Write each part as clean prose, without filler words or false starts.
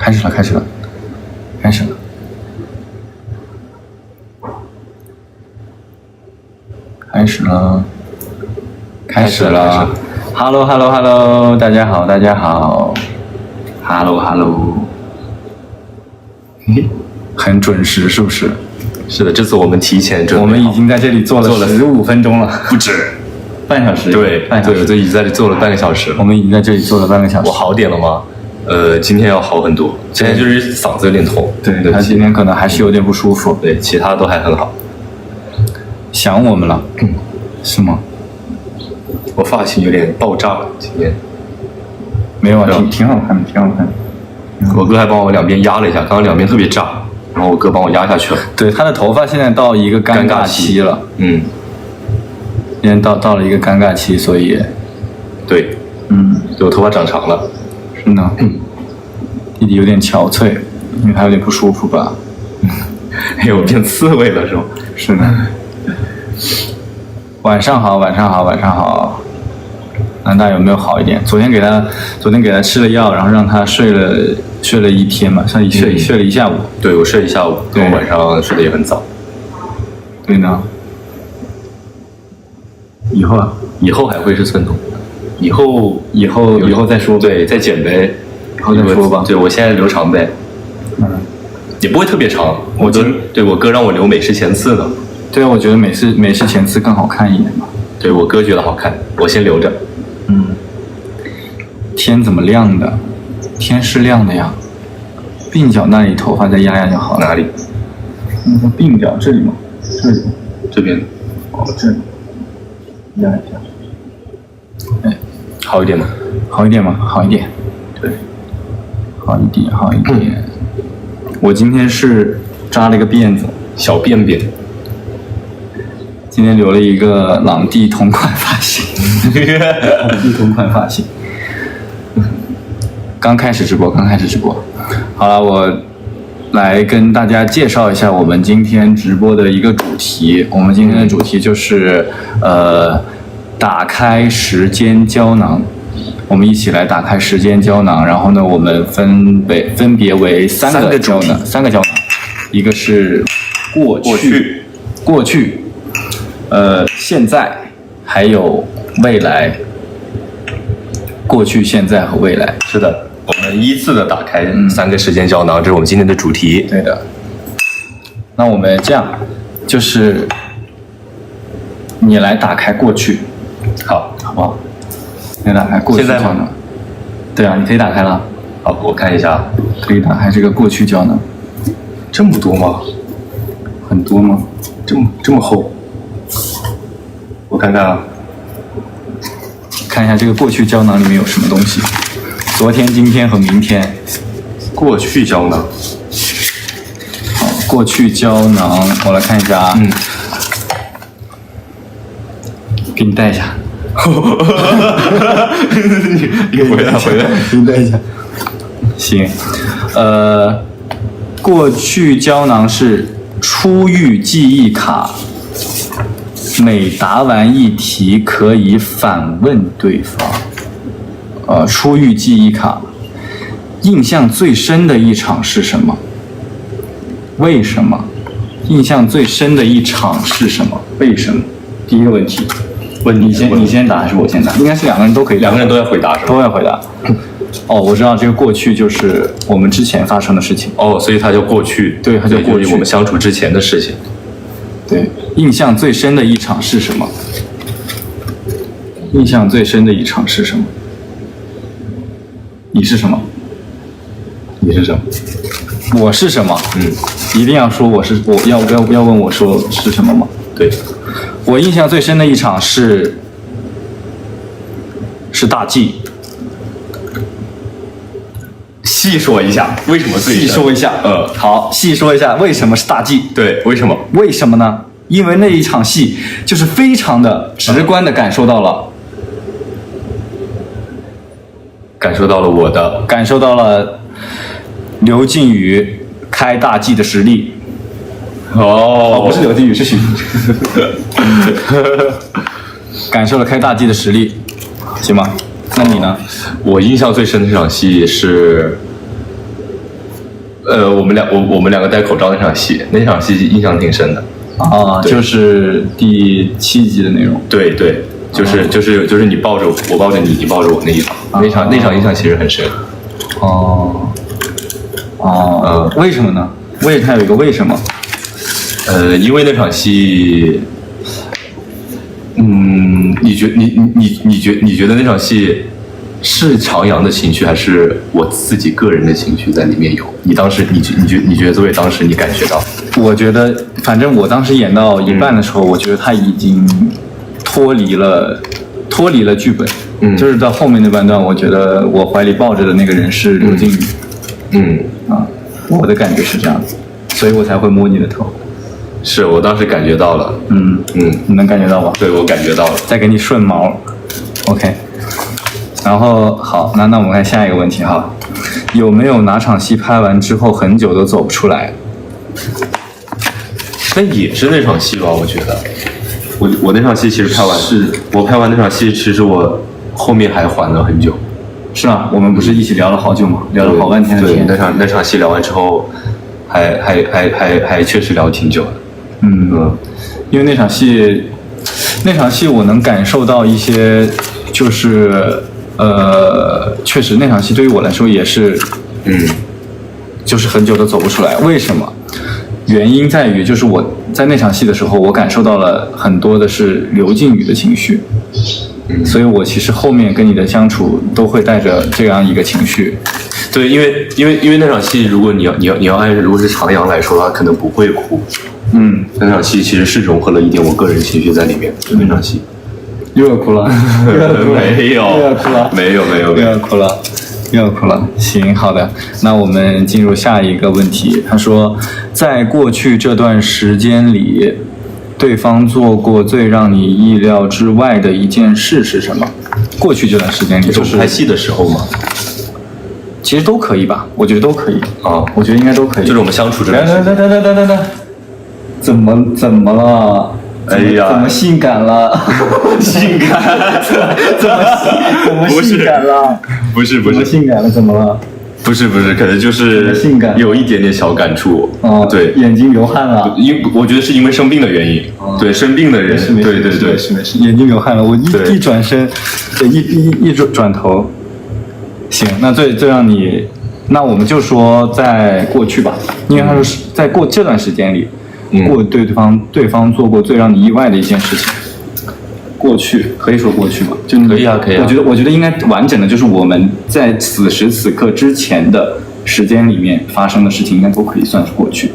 开始了，开始了，开始了，开始了，开始了。Hello Hello Hello， 大家好，大家好。Hello Hello， 很准时是不是？是的，这次我们提前准备好，我们已经在这里坐了15分钟了，不止半小时。对，半小时，对，我已经在这里坐了半个小时了。我们已经在这里坐了半个小时。我好点了吗？今天要好很多，现在就是嗓子有点痛。对，他今天可能还是有点不舒服。对，其他都还很好。想我们了，是吗？我发型有点爆炸了，今天。没有啊，挺好看的，挺好看的。我哥还帮我两边压了一下，刚刚两边特别炸，然后我哥帮我压下去了。对，他的头发现在到一个尴尬期了。嗯，现在到了一个尴尬期，所以，对，我头发长长了。是呢。弟弟有点憔悴，因为他有点不舒服吧。哎呦，变刺猬了是吗？是呢。晚上好，晚上好，晚上好。南大有没有好一点？昨天给他吃了药，然后让他睡了一天嘛，睡了一下午。对，我睡了一下午，对，晚上睡得也很早。对呢。以后还会是寸头，以后再说。对，再减呗，以后再说吧。对，我现在留长呗，也不会特别长。我哥让我留美式前刺呢。对啊，我觉得美式前刺更好看一点嘛。对，我哥觉得好看，我先留着。天怎么亮的？天是亮的呀。鬓角那里头发再压压就好了。哪里？那个鬓角这里吗？这里。这边。哦，这里。压一下。哎，好一点吗？好一点吗？好一点。对。好一点，好一点。我今天是扎了一个辫子，小辫辫。今天留了一个朗蒂同款发型。朗蒂同款发型。刚开始直播。好了，我来跟大家介绍一下我们今天直播的一个主题。我们今天的主题就是打开时间胶囊。我们一起来打开时间胶囊，然后呢，我们分别为三个胶囊，一个是过去，现在，还有未来。过去、现在和未来。是的，我们依次的打开三个时间胶囊，这是我们今天的主题。对的。那我们这样，就是你来打开过去，好不好？你来打开过去胶囊。对啊，你可以打开了。好，我看一下。可以打开这个过去胶囊。这么多吗？很多吗？这么厚？我看看啊。看一下这个过去胶囊里面有什么东西。昨天、今天和明天。过去胶囊。好，过去胶囊，我来看一下啊。给你带一下。你回来，给你带一下。行，过去胶囊是初遇记忆卡。每答完一题可以反问对方。初遇记忆卡，印象最深的一场是什么？为什么？印象最深的一场是什么？为什么？第一个问题，你先答还是我先答？应该是两个人都可以，两个人都要回答是吧？都要回答。哦，我知道这个过去就是我们之前发生的事情。哦，所以它叫过去。对，它叫过去，我们相处之前的事情。对，印象最深的一场是什么？印象最深的一场是什么？你是什么？你是什么？我是什么？一定要说我要问我说是什么吗？对，我印象最深的一场是大忌。细说一下为什么最深？细说一下，好，细说一下为什么是大忌？对，为什么？为什么呢？因为那一场戏就是非常的直观的感受到了，感受到了刘靖宇开大忌的实力。不是刘靖宇，是许感受了开大忌的实力，行吗？那你呢？我印象最深的这场戏是我们两个戴口罩那场戏印象挺深的。啊，就是第7集的内容。对对，就是你抱着我抱着你，你抱着我那一场，那场印象其实很深。为什么呢？它有一个为什么？因为那场戏，你觉得那场戏是长阳的情绪，还是我自己个人的情绪在里面有？你当时你觉得作为当时你感觉到？我觉得，反正我当时演到一半的时候，我觉得他已经脱离了剧本。就是到后面那半段，我觉得我怀里抱着的那个人是刘靖宇。我的感觉是这样子，所以我才会摸你的头。是我当时感觉到了。你能感觉到吧？对，我感觉到了。再给你顺毛。OK。然后好，那我们看下一个问题哈，有没有哪场戏拍完之后很久都走不出来？那也是那场戏吧，我觉得。我那场戏其实拍完，我拍完那场戏，其实我后面还缓了很久。是啊，我们不是一起聊了好久吗？聊了好半天的天。对，那场戏聊完之后，还确实聊挺久的。因为那场戏我能感受到一些，就是确实那场戏对于我来说也是，就是很久都走不出来。为什么？原因在于就是我在那场戏的时候，我感受到了很多的是刘靖宇的情绪。所以我其实后面跟你的相处都会带着这样一个情绪。对，因为那场戏，如果你要按如果是长阳来说的话，可能不会哭。那场戏其实是融合了一点我个人情绪在里面。那场戏又要哭了，没有，又要哭了，没有，又要哭了，又要哭了。行，好的，那我们进入下一个问题。他说，在过去这段时间里，对方做过最让你意料之外的一件事是什么？过去这段时间里，就是拍戏的时候吗？其实都可以吧，我觉得都可以。我觉得应该都可以。就是我们相处这段时间。等，怎么了？哎呀，怎么性感了？性感？怎么性感了？不是，怎么性感了？怎么了？不是，可能就是性感，有一点点小感触。对，眼睛流汗了。我觉得是因为生病的原因。对，生病的人。对，没事，眼睛流汗了。我一转身，一转头。行，那最让你，那我们就说在过去吧，因为他说在过这段时间里，对方做过最让你意外的一件事情。过去可以说过去吗？就可以啊。我觉得应该完整的，就是我们在此时此刻之前的时间里面发生的事情，应该都可以算是过去。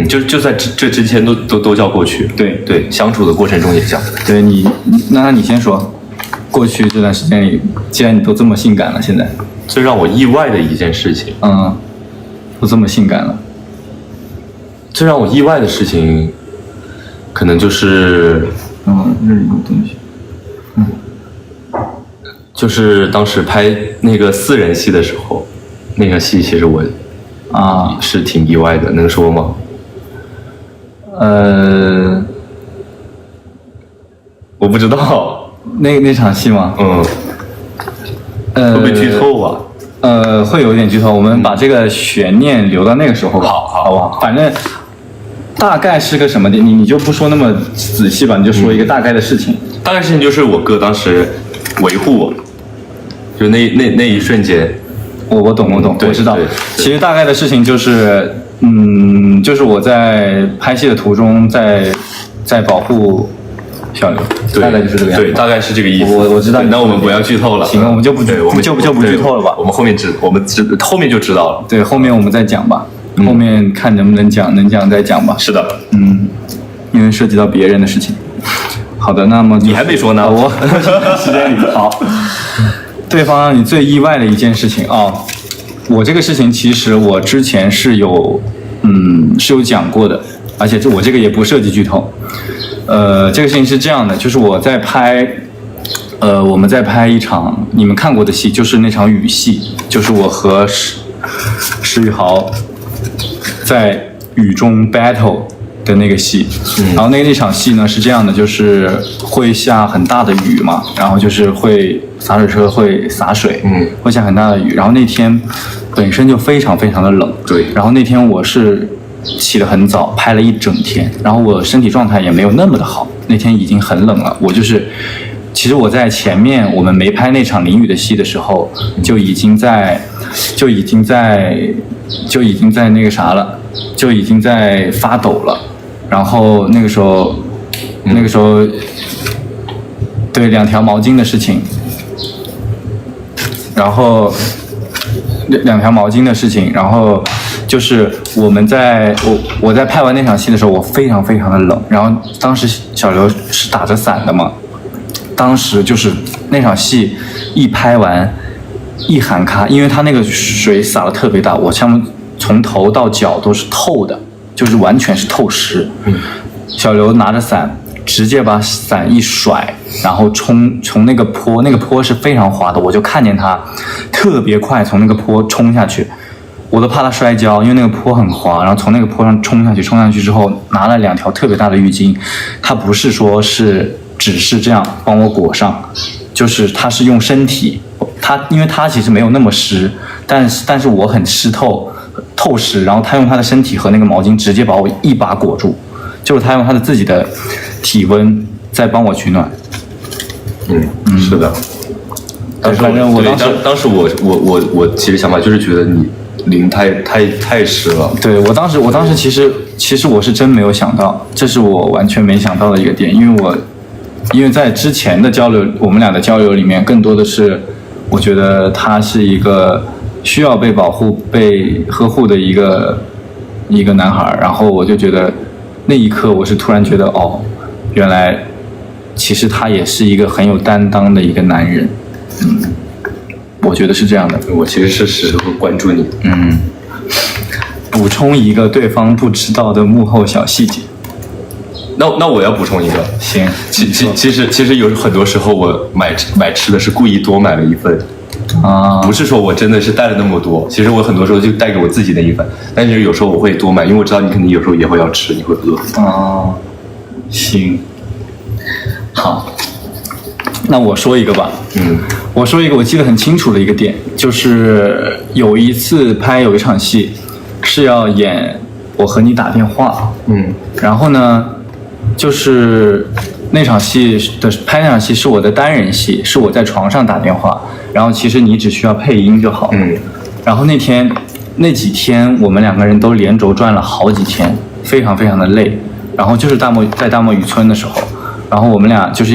就在这之前都叫过去。对，相处的过程中也叫。对那你先说，过去这段时间里，既然你都这么性感了，现在最让我意外的一件事情，都这么性感了，最让我意外的事情，可能就是日语的东西。就是当时拍那个4人戏的时候，那个戏其实我是挺意外的，能说吗？我不知道那场戏吗？会不会剧透啊？会有一点剧透，我们把这个悬念留到那个时候吧，好不好？反正大概是个什么点，你就不说那么仔细吧，你就说一个大概的事情。大概事情就是我哥当时维护我，就那一瞬间，我懂，我知道。其实大概的事情就是，就是我在拍戏的途中，在保护小刘，大概就是这个样子。对，大概是这个意思。我知道。那我们不要剧透了。行，我们就不剧透了吧。我们后面后面就知道了。对，后面我们再讲吧。后面看能不能讲，能讲再讲吧。是的。因为涉及到别人的事情。好的，那么你还没说呢。我时间里好。对方让你最意外的一件事情我这个事情其实我之前是有讲过的，而且我这个也不涉及剧透。这个事情是这样的，就是我们在拍一场你们看过的戏，就是那场雨戏，就是我和石宇豪在雨中 battle 的那个戏，然后那场戏呢是这样的，就是会下很大的雨嘛，然后就是会洒水车会洒水，会下很大的雨，然后那天本身就非常非常的冷，对，然后那天我是起得很早，拍了一整天，然后我身体状态也没有那么的好，那天已经很冷了，我就是其实我在前面我们没拍那场淋雨的戏的时候，就已经在那个啥了，就已经在发抖了。然后那个时候，对2条毛巾的事情，然后2条毛巾的事情，然后就是我在拍完那场戏的时候，我非常非常的冷。然后当时小刘是打着伞的嘛。当时就是那场戏一拍完一喊咔，因为他那个水洒得特别大，我从头到脚都是透的，就是完全是透湿。小刘拿着伞直接把伞一甩，然后从那个坡是非常滑的，我就看见他特别快从那个坡冲下去，我都怕他摔跤，因为那个坡很滑，然后从那个坡上冲下去之后拿了2条特别大的浴巾，他不是说只是这样帮我裹上，就是他是用身体，因为他其实没有那么湿，但是我很透湿，然后他用他的身体和那个毛巾直接把我一把裹住，就是他用他的自己的体温在帮我取暖。是的。当时我其实想法就是觉得你淋太湿了。对，我当时其实我是真没有想到，这是我完全没想到的一个点，因为在之前的交流，我们俩的交流里面，更多的是我觉得他是一个需要被保护、被呵护的一个男孩，然后我就觉得那一刻我是突然觉得原来其实他也是一个很有担当的一个男人。我觉得是这样的。我其实是时刻关注你。补充一个对方不知道的幕后小细节。那我要补充一个。行。其实有很多时候我买吃的是故意多买了一份。不是说我真的是带了那么多，其实我很多时候就带给我自己那一份，但是有时候我会多买，因为我知道你肯定有时候也会要吃，你会饿。行。好。那我说一个吧。我说一个我记得很清楚的一个点，就是有一次有一场戏是要演我和你打电话。然后呢，就是那场戏是我的单人戏，是我在床上打电话，然后其实你只需要配音就好。然后那几天我们2个人都连轴转了好几天，非常非常的累。然后就是在大漠渔村的时候，然后我们俩就是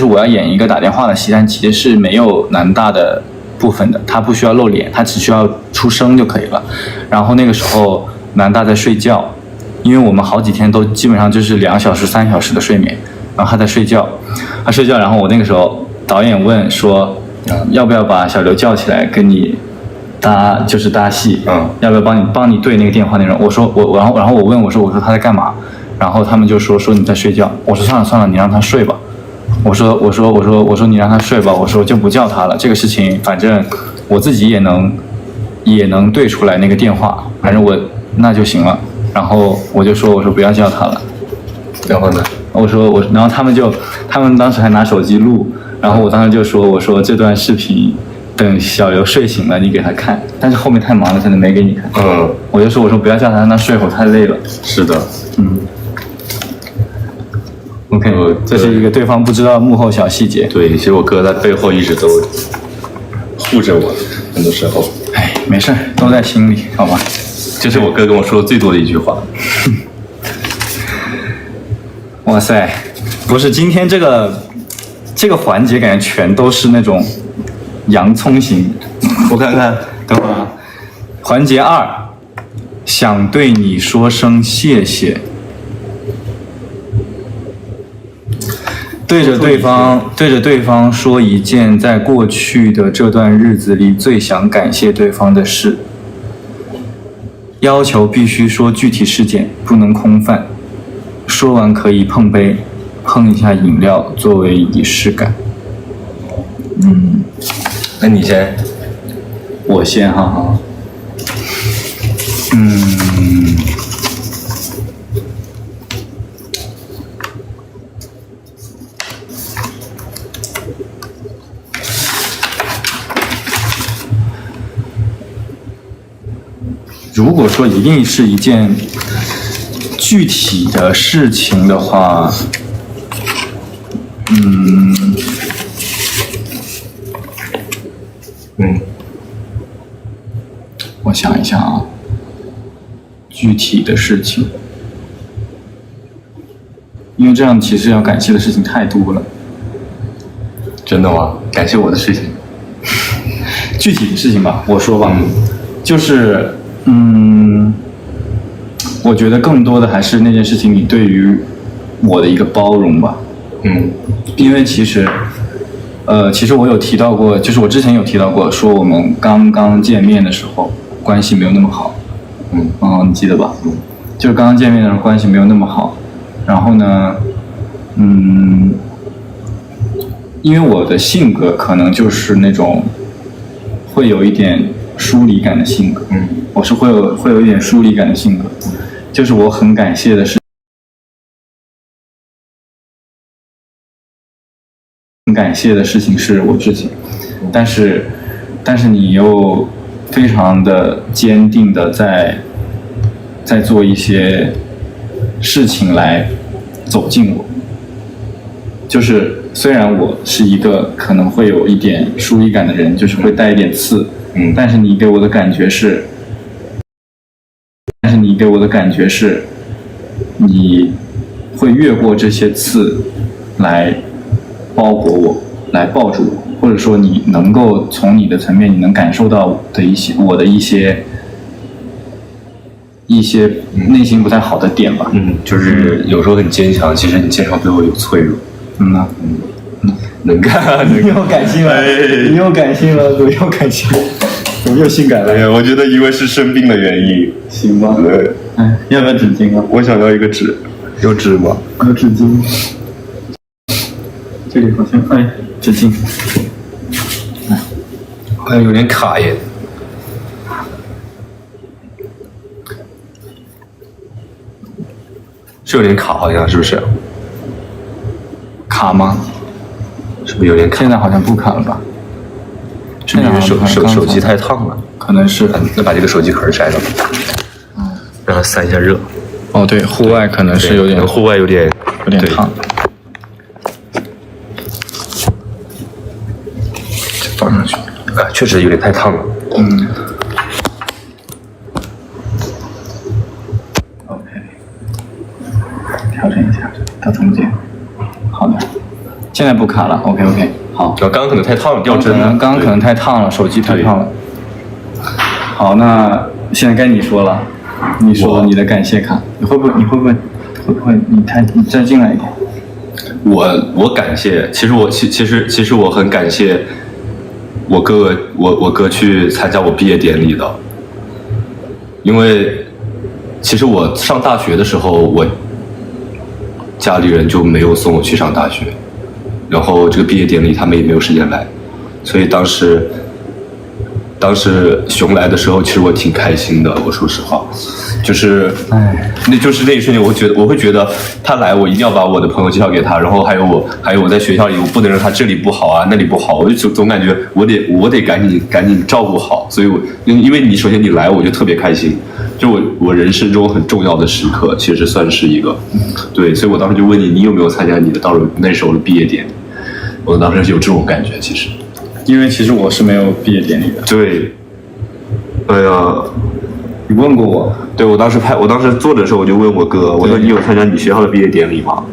我要演一个打电话的戏，但其实是没有南大的部分的，他不需要露脸，他只需要出声就可以了。然后那个时候南大在睡觉，因为我们好几天都基本上就是2小时3小时的睡眠，然后他在睡觉，然后我那个时候导演问说要不要把小刘叫起来跟你搭戏，要不要帮你对那个电话内容。我说然后我问我说他在干嘛，然后他们就说你在睡觉。我说算了，你让他睡吧。我说你让他睡吧，我说就不叫他了，这个事情反正我自己也能对出来那个电话，反正那就行了。然后我说不要叫他了。然后呢？然后他们当时还拿手机录，然后我当时就说我说这段视频等小刘睡醒了你给他看，但是后面太忙了可能没给你看。我就说不要叫他，让他睡会儿，太累了。是的。OK， 这是一个对方不知道幕后小细节。对，其实我哥在背后一直都护着我，很多时候。没事，都在心里，好吗？这是我哥跟我说的最多的一句话。哇塞，不是今天这个环节感觉全都是那种洋葱型。我看看，等会儿。环节2，想对你说声谢谢。对着对方说一件在过去的这段日子里最想感谢对方的事，要求必须说具体事件，不能空泛，说完可以碰一下饮料作为仪式感。那你先。我先哈。如果说一定是一件具体的事情的话，我想一下啊，具体的事情，因为这样其实要感谢的事情太多了。真的吗？感谢我的事情，具体的事情吧，我说吧，就是我觉得更多的还是那件事情你对于我的一个包容吧。因为其实我有提到过，就是我之前有提到过，说我们刚刚见面的时候关系没有那么好。你记得吧？就是刚刚见面的时候关系没有那么好，然后呢，因为我的性格可能就是那种会有一点疏离感的性格，我是会有一点疏离感的性格，就是我很感谢的是，很感谢的事情是我自己，但是你又非常的坚定的在做一些事情来走近我，就是虽然我是一个可能会有一点疏离感的人，就是会带一点刺，但是你给我的感觉是，你会越过这些刺来包裹我，来抱住我，或者说你能够从你的层面，你能感受到的我的一些内心不太好的点吧。就是有时候很坚强，其实你坚强背后有脆弱。能干，你又感性了，你又感性了，怎么又感性了？怎么又性感了？哎呀，我觉得因为是生病的原因。行吧。对。要不要纸巾啊？我想要一个纸，有纸吗？有纸巾。这里好像纸巾。好像有点卡耶。是有点卡，好像是不是？卡吗？是不是有点卡？现在好像不卡了吧？是不是手机太烫了？可能是。那把这个手机壳摘了，让它散一下热。对，户外可能是有点，户外有点烫。放上去。确实有点太烫了。OK， 调整一下到中间。好的，现在不卡了。OK， 好。刚刚可能太烫了，掉针了。刚刚可能太烫了，手机太烫了。好，那现在该你说了，你说你的感谢卡，你会不会？你再进来一点。我感谢，其实我很感谢我哥去参加我毕业典礼的，因为其实我上大学的时候，我家里人就没有送我去上大学，然后这个毕业典礼他们也没有时间来，所以当时熊来的时候，其实我挺开心的。我说实话，就是那就是那一瞬间，我会觉得他来，我一定要把我的朋友介绍给他，然后还有我在学校里，我不能让他这里不好啊，那里不好，我就总感觉我得赶紧照顾好，所以因为首先你来，我就特别开心，就我人生中很重要的时刻，其实算是一个，对，所以我当时就问你有没有参加你的那时候的毕业典礼？我当时有这种感觉，其实。因为其实我是没有毕业典礼的。对，哎呀，你问过我？对，我当时做的时候，我就问我哥，我说你有参加你学校的毕业典礼吗？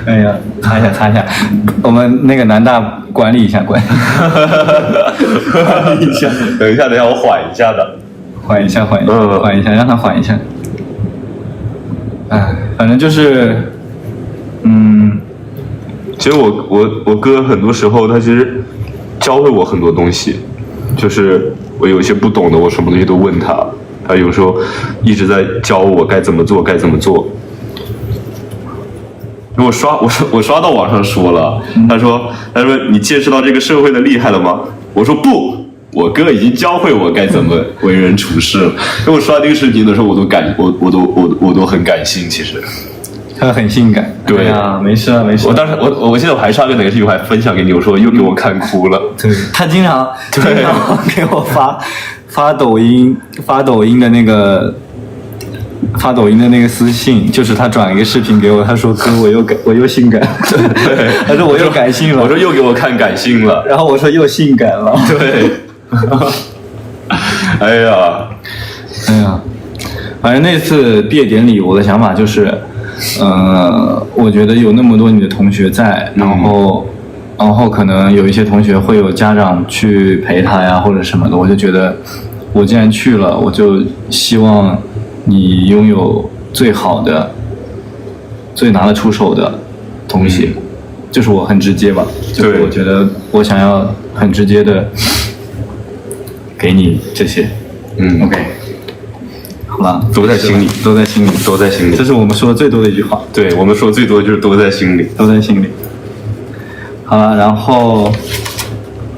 哎呀，擦一下，我们那个南大管理一下，管理一下。等一下，我缓一下的。缓一下，让他缓一下。反正就是，其实我哥很多时候他其实教会我很多东西，就是我有一些不懂的，我什么东西都问他，他有时候一直在教我该怎么做。我刷到网上说了，他说你见识到这个社会的厉害了吗？我说不，我哥已经教会我该怎么为人处事了。因为我刷这个视频的时候，我都很感性，其实。他很性感。对啊，没事。我当时我记得我还刷个哪个视频，我还分享给你，我说又给我看哭了。对，他经常给我发发抖音的那个私信，就是他转一个视频给我，他说哥我又性感，对，他说我又感性了，我说又给我看感性了，然后我说又性感了，对，哎呀，反正那次毕业典礼，我的想法就是，我觉得有那么多你的同学在，然后可能有一些同学会有家长去陪他呀或者什么的，我就觉得我既然去了，我就希望你拥有最好的、最拿得出手的东西，就是我很直接吧，就是我觉得我想要很直接的给你这些，OK， 好吧，都在心里，都在心里，都在心里，这是我们说的最多的一句话，对我们说最多就是都在心里，都在心里。好了，然后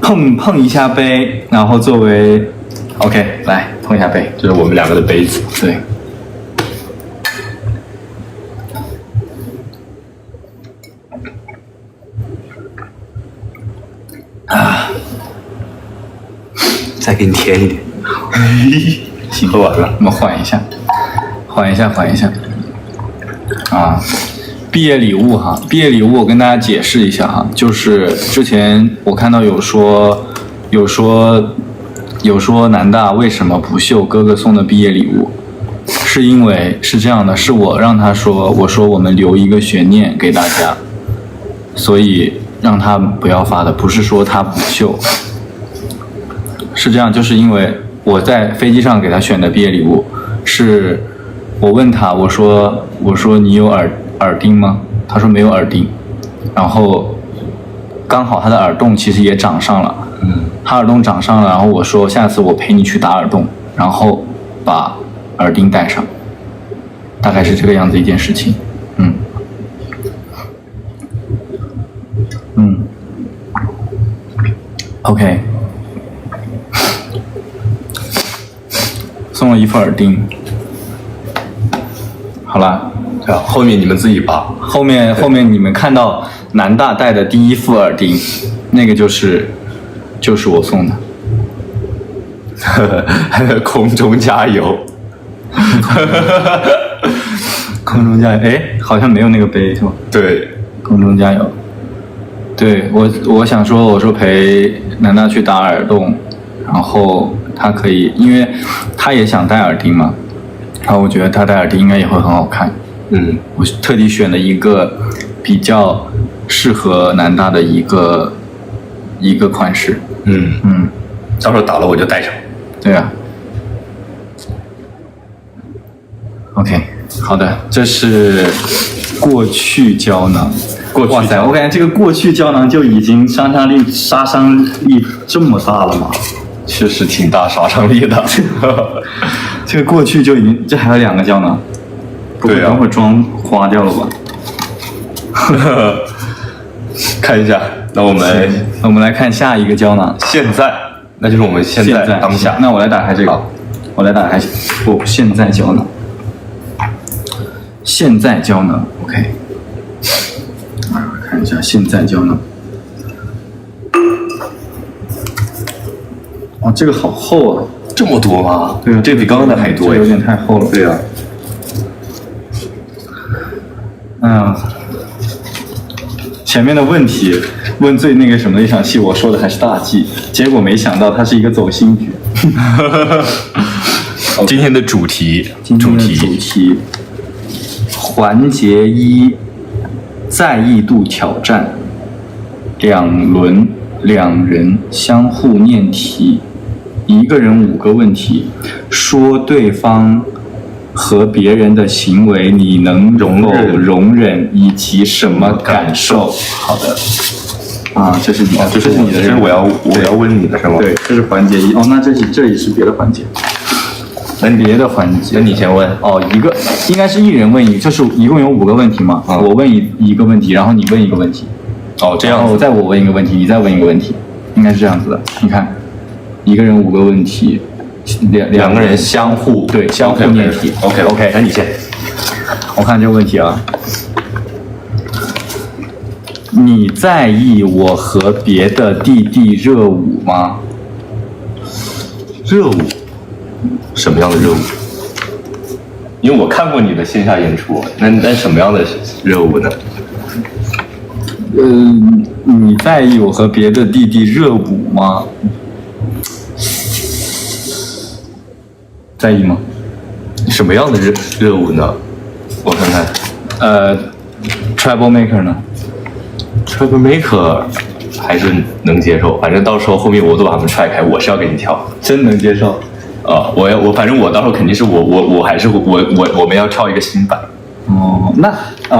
碰一下杯，然后作为 OK 来碰一下杯，这是我们两个的杯子。对。再给你甜一点。行，喝完了，我们缓一下。啊，毕业礼物哈，毕业礼物我跟大家解释一下哈，就是之前我看到有说南大为什么不秀哥哥送的毕业礼物，是因为是这样的，是我让他说，我说我们留一个悬念给大家，所以让他不要发的，不是说他不秀，是这样，就是因为我在飞机上给他选的毕业礼物，是我问他，我说你有耳钉吗？他说没有耳钉，然后刚好他的耳洞其实也长上了，他耳洞长上了，然后我说下次我陪你去打耳洞，然后把耳钉戴上，大概是这个样子一件事情，OK， 送了一副耳钉，好了，对啊，后面你们自己拔。后面你们看到南大戴的第一副耳钉，那个就是我送的。空中加油。空中加油，哎，好像没有那个杯是吧？对，空中加油。对，我想说，我说陪南大去打耳洞，然后他可以，因为他也想戴耳钉嘛，然后我觉得他戴耳钉应该也会很好看。我特地选了一个比较适合南大的一个款式。到时候打了我就戴上。对啊。OK， 好的，这是过去胶囊。哇塞，我感觉这个过去胶囊就已经杀伤力这么大了吗？确实挺大杀伤力的。这个过去就已经，这还有2个胶囊，对啊，等会儿妆花掉了吧？看一下，那我们来看下一个胶囊。现在，那就是我们现在当下。那我来打开这个，现在胶囊。现在胶囊 ，OK。看一下现在胶囊。哦，这个好厚啊！这么多吗？对啊，这比刚刚的还多，有点太厚了。对啊。前面的问题问最那个什么的一场戏，我说的还是大忌，结果没想到它是一个走心局。今天的主题，环节1，在意度挑战，2人相互念题，1个人5个问题，说对方和别人的行为你能否容忍以及什么感受？好的，这是你的，这是你的，这是我要问你的是吗？对，这是环节1。那这里是别的环节。别的环节，那你先问。一个应该是1人问1，就是一共有5个问题嘛。我问一个问题，然后你问一个问题。这样。然后再我问一个问题，你再问一个问题，应该是这样子的。你看，1个人5个问题，2个人相互念题。OK， 那你先。我看这个问题啊，你在意我和别的弟弟热舞吗？热舞。什么样的任务？因为我看过你的线下演出，那什么样的任务呢？你在意我和别的弟弟热舞吗？在意吗？什么样的任务呢？我看看。Trouble Maker 呢 ？Trouble Maker 还是能接受，反正到时候后面我都把他们踹开，我是要给你跳，真能接受。反正我到时候肯定是我还是我们要跳一个新版。哦，那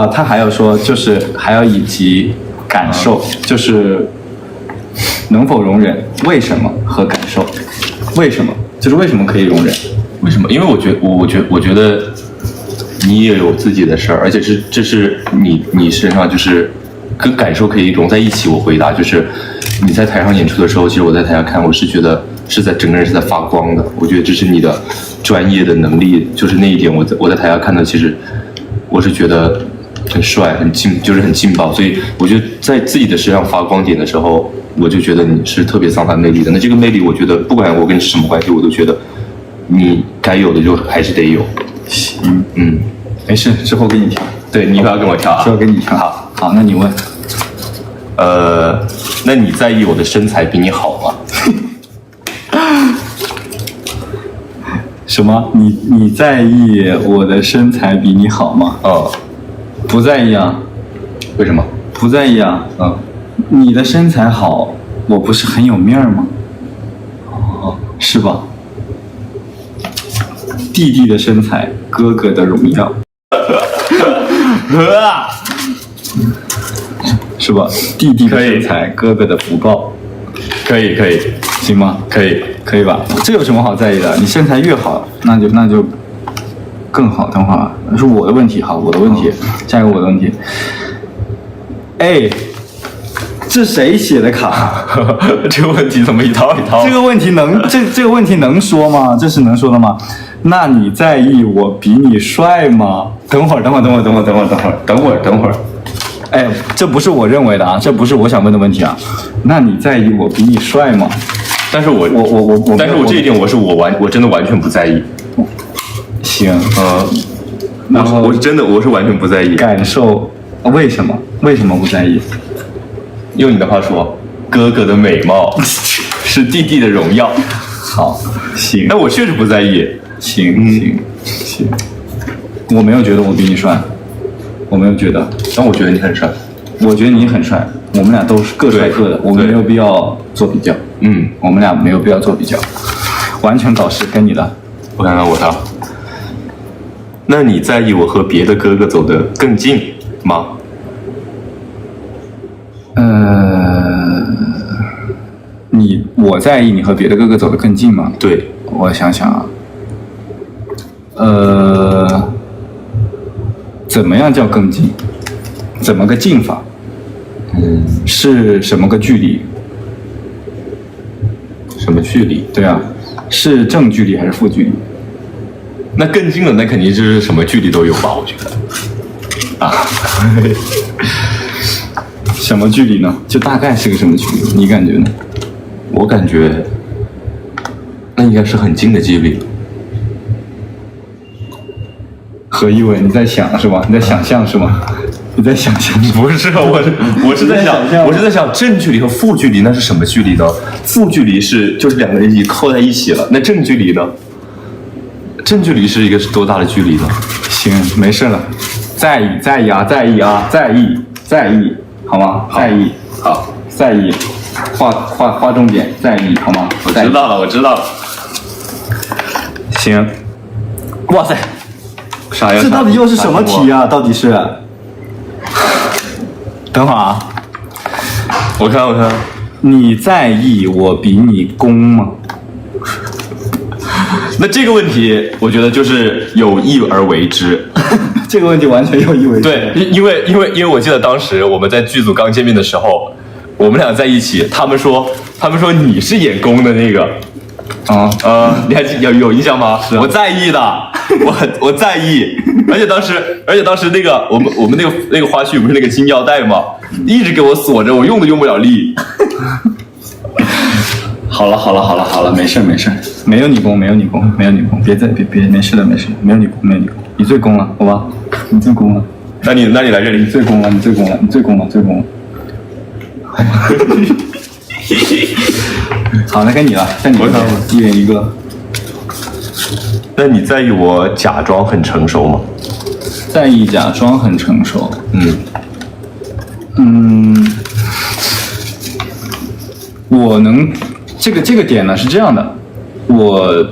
他还要说，就是还要以及感受，就是能否容忍，为什么和感受，为什么就是为什么可以容忍？为什么？因为我觉得你也有自己的事儿，而且这是你身上就是跟感受可以融在一起。我回答就是你在台上演出的时候，其实我在台下看，我是觉得是在整个人是在发光的。我觉得这是你的专业的能力，就是那一点我在台下看到，其实我是觉得很帅，就是很劲爆。所以我觉得在自己的身上发光点的时候，我就觉得你是特别散发魅力的。那这个魅力，我觉得不管我跟你是什么关系，我都觉得你该有的就还是得有。行，嗯，没事，之后给你跳。对，你不要跟我跳啊。之后给你跳。好，那你问。那你在意我的身材比你好吗？什么？你在意我的身材比你好吗？不在意啊。为什么？不在意啊。你的身材好，我不是很有面儿吗？是吧？弟弟的身材，哥哥的荣耀。是吧？弟弟的身材，哥哥的福报。可以，行吗？可以吧？这有什么好在意的？你身材越好，那就更好。等会儿是我的问题，好，我的问题，下一个我的问题。哎，这谁写的卡？这个问题怎么一套一套？这个问题能说吗？这是能说的吗？那你在意我比你帅吗？等会儿。哎，这不是我认为的啊，这不是我想问的问题啊。那你在意我比你帅吗？但是我这一点我真的完全不在意。行，我是真的我是完全不在意。感受为什么不在意？用你的话说，哥哥的美貌是弟弟的荣耀。好，行。但我确实不在意。行，我没有觉得我比你帅，我没有觉得，但我觉得你很帅。我觉得你很帅，我们俩都是各帅各的，我们没有必要做比较。我们俩没有必要做比较，完全搞事。跟你的，我看看我的。那你在意我和别的哥哥走得更近吗？我在意你和别的哥哥走得更近吗？对，我想想啊，怎么样叫更近？怎么个近法？是什么个距离？什么距离？对啊，是正距离还是负距离？那更近的那肯定就是什么距离都有吧，我觉得。啊，什么距离呢？就大概是个什么距离？你感觉呢？我感觉那应该是很近的距离。何一伟，你在想是吧？你在想象是吗？你在想象？不是，我是在想正距离和负距离那是什么距离呢？负距离就是两个人已经靠在一起了，那正距离呢？正距离是一个多大的距离呢？行，没事了，在意啊，好吗？在意，好，在意，划重点，在意，好吗？我知道了。行，哇塞，啥呀？这到底又是什么题啊？到底是？等会儿啊，我看，你在意我比你攻吗？那这个问题，我觉得就是有意而为之。这个问题完全有意为之。对，因为我记得当时我们在剧组刚见面的时候，我们俩在一起，他们说你是演攻的那个。你还有印象吗？我在意的，我在意，而且当时那个我们那个花絮不是那个金腰带吗？一直给我锁着，我用都用不了力。好了，没事，没有你攻，别，没事的，没有你攻，你最攻了，好吧？你最攻了，那你来这里，你最攻了，好，那该你了，该你了，一人一个。那你在意我假装很成熟吗？在意假装很成熟，我能这个点呢是这样的，我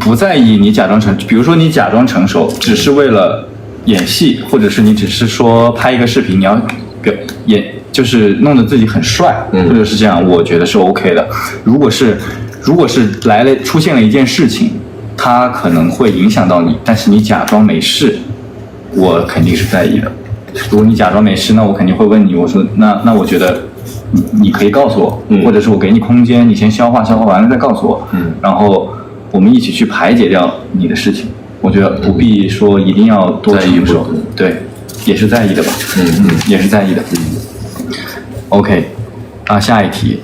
不在意你假装比如说你假装成熟，只是为了演戏，或者是你只是说拍一个视频，你要就是弄得自己很帅，或者是这样，我觉得是 OK 的。如果是出现了一件事情，它可能会影响到你，但是你假装没事，我肯定是在意的。如果你假装没事，那我肯定会问你，我说那我觉得你可以告诉我，或者是我给你空间，你先消化完了再告诉我，然后我们一起去排解掉你的事情。我觉得不必说一定要多成熟，对，也是在意的吧，也是在意的。OK， 下一题，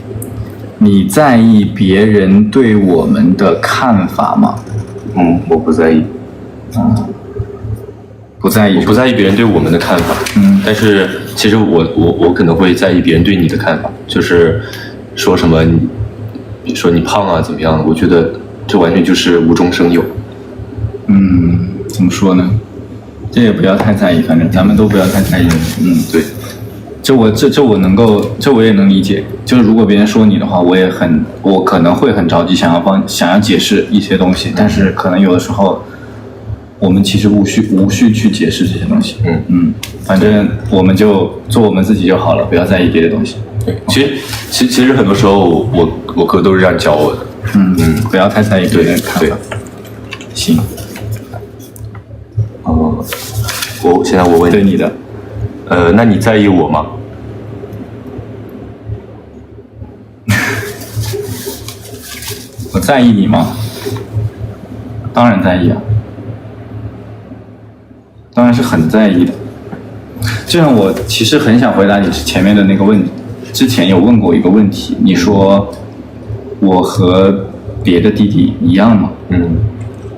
你在意别人对我们的看法吗？我不在意。不在意，我不在意别人对我们的看法。但是其实我可能会在意别人对你的看法，就是说什么说你胖啊怎么样的，我觉得这完全就是无中生有。怎么说呢？这也不要太在意，反正咱们都不要太在意。对。这我也能理解。就是如果别人说你的话，我可能会很着急，想要解释一些东西，但是可能有的时候，我们其实无需去解释这些东西。反正我们就做我们自己就好了，不要在意别的东西。对，其实很多时候我哥都是这样教我的。不要太在意别人的看法。行。现在我问你，对你的，那你在意我吗？我在意你吗？当然在意啊，当然是很在意的。这样我其实很想回答你前面的那个问题，之前有问过一个问题，你说我和别的弟弟一样吗？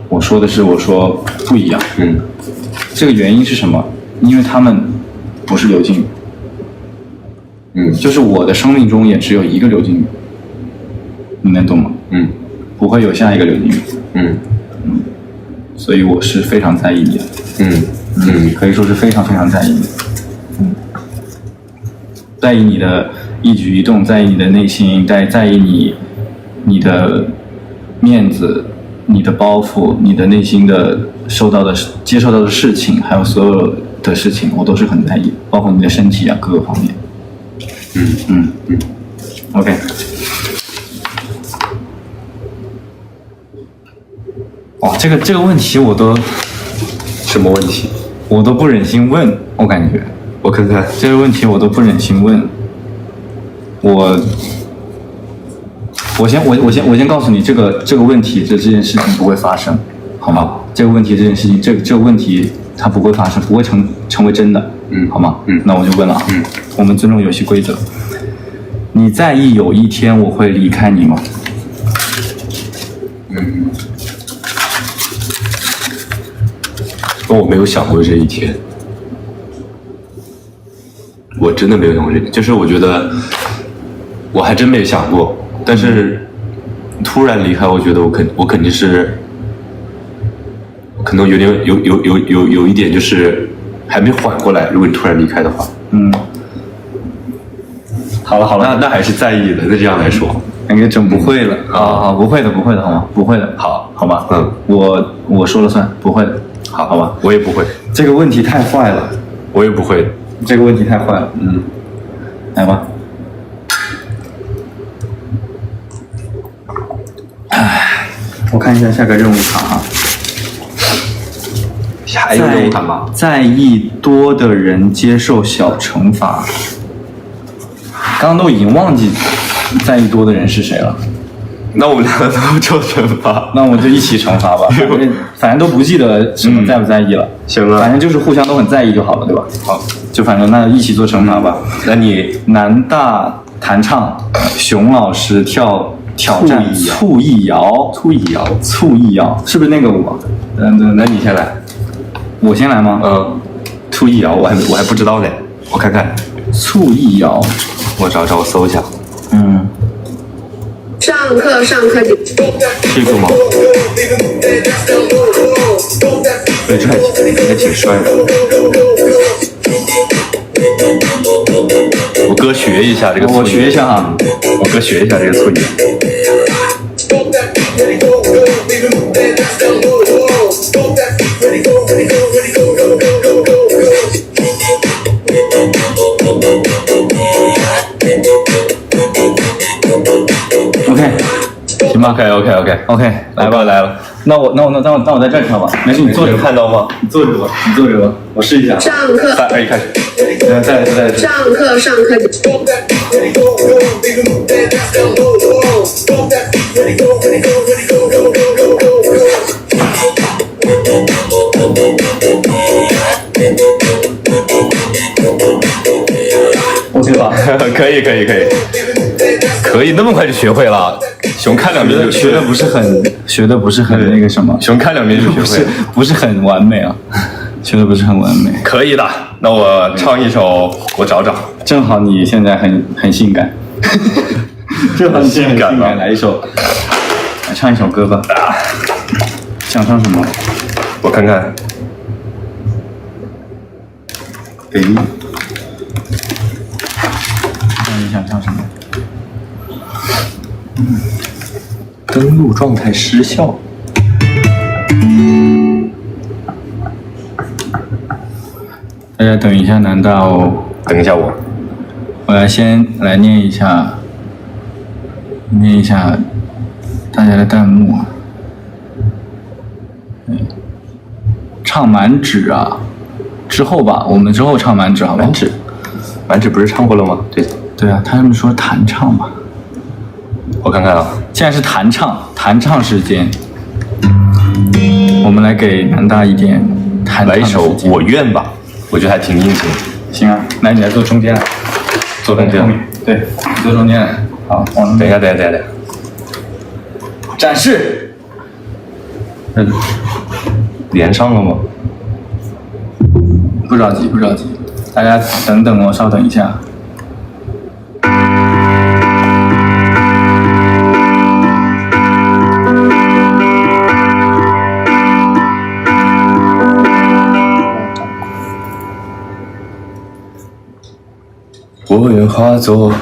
我说不一样。这个原因是什么？因为他们不是刘靖宇。就是我的生命中也只有一个刘靖宇，你能懂吗？不会有下一个刘靖宇。所以我是非常在意你的。可以说是非常非常在意你。在意你的一举一动，在意你的内心，在意你的面子，你的包袱，你的内心的接受到的事情，还有所有的事情，我都是很在意，包括你的身体啊，各个方面。OK。哇，这个问题我都什么问题？我都不忍心问，我感觉。我看看这个问题我都不忍心问。我先告诉你，这个问题这件事情不会发生，好吗？这个问题这件事情，这个问题它不会发生，不会成为真的，好吗？那我就问了啊，我们尊重游戏规则。你在意有一天我会离开你吗？我没有想过这一天，我真的没有想过这一天，就是我觉得我还真没有想过，但是突然离开，我觉得我肯定是，可能有一点就是还没缓过来。如果你突然离开的话，好了，那还是在意的。那这样来说，感觉整不会了啊！不会的，好吗？不会的，好吗？我说了算，不会的，好吧？我也不会。这个问题太坏了，我也不会。这个问题太坏了，来吧。我看一下下个任务卡哈。还有任务卡吗？在意多的人接受小惩罚。刚刚都已经忘记在意多的人是谁了。那我们两个都受惩罚，那我们就一起惩罚吧。反正都不记得什么在不在意了。行了，反正就是互相都很在意就好了，对吧？好，就反正那一起做惩罚吧。那你南大弹唱，熊老师跳挑战醋一摇，醋一摇，是不是那个舞啊？那你先来，我先来吗？醋一摇，我还不知道嘞，我看看，醋一摇，我找我搜一下。上课这个吗？对，这还挺帅的。我哥学一下这个醋，我学一下哈，我哥学一下这个醋一摇。OK， 行吧 OK， 来吧。那我在这儿跳吧，没事，你坐着看到吗？你坐着吧，我试一下。上课3、2、1，开始。再上课，OK 吧？可以，那么快就学会了。熊看2遍就学的不是很那个什么，熊看2遍就学会了，不是很完美啊，学的不是很完美。可以的，那我唱一首，我找。正好你现在很性感，正好你现在很性感，来唱一首歌吧。想唱什么？我看看。你想唱什么？登录状态失效。大家等一下，难道等一下我先来念一下大家的弹幕。唱满纸啊，之后吧，我们之后唱满纸好吗？满纸不是唱过了吗？对啊，他们说弹唱嘛。我看看啊，现在是弹唱时间，我们来给南大一点弹唱的时间。来一首《我愿》吧，我觉得还挺应景的。行啊，来你来坐中间来，坐中间。对，你坐中间来。好，等一下。展示。连上了吗？不着急，大家等等哦，稍等一下。我愿化作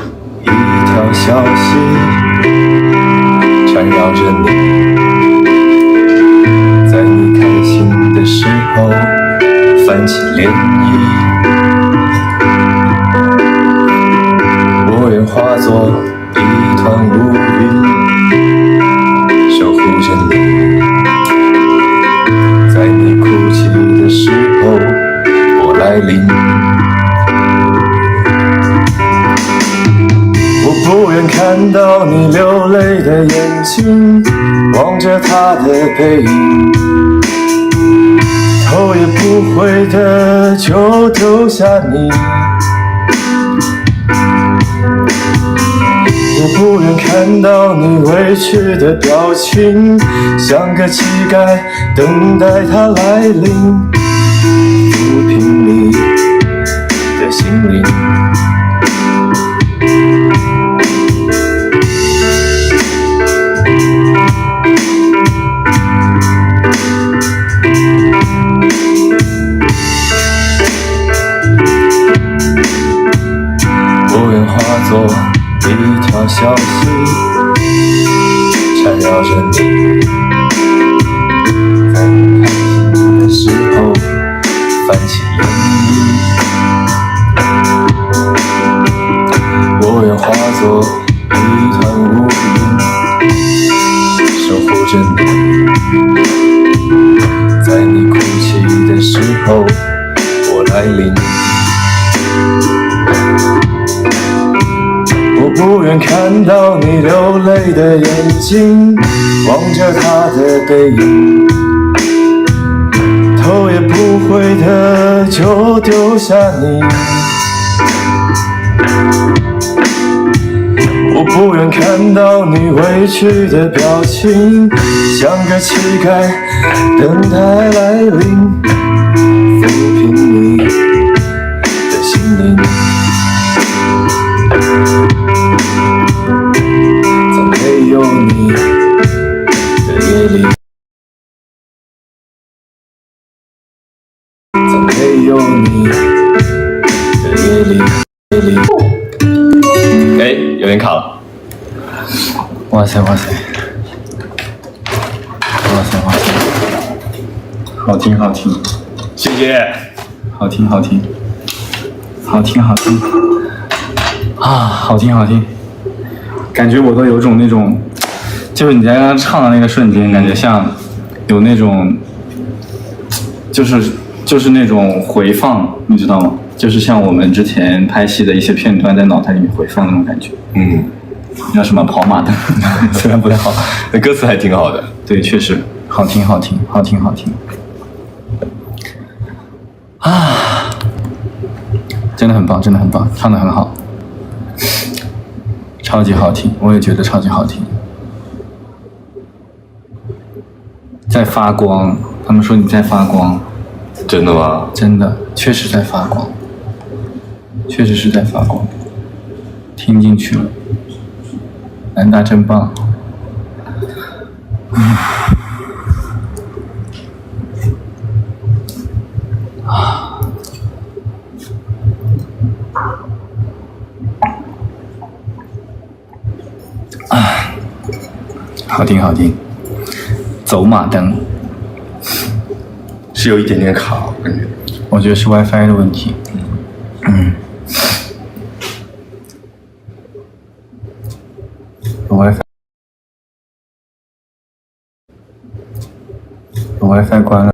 一条小溪，缠绕着你，在你开心的时候泛起涟漪。我愿化作一团乌云，守护着你，在你哭泣的时候我来临。我不愿看到你流泪的眼睛，望着他的背影，头也不回的就丢下你。我不愿看到你委屈的表情，像个乞丐等待他来临，抚平你的心灵。我愿化作一条小溪，缠绕着你，在你开心的时候泛起涟漪。我愿化作一团乌云，守护着你，在你哭泣的时候我来临。我不愿看到你流泪的眼睛，望着他的背影，头也不回的就丢下你。我不愿看到你委屈的表情，像个乞丐等待来临，抚平你的心灵。在没有你的夜里，在没有你的夜里。哎，有点卡了。哇塞，好听，谢谢。好听啊，好听，感觉我都有种那种，就是你在刚刚唱的那个瞬间，感觉像有那种，就是那种回放，你知道吗？就是像我们之前拍戏的一些片段在脑袋里面回放那种感觉。叫什么跑马灯，虽然不太好，那歌词还挺好的。对，确实好听啊！真的很棒，唱得很好，超级好听，我也觉得超级好听，在发光。他们说你在发光，真的吗？真的，确实在发光，确实是在发光，听进去了。南大真棒。好听，走马灯是有一点点卡，我感觉。我觉得是 WiFi 的问题。WiFi 关了。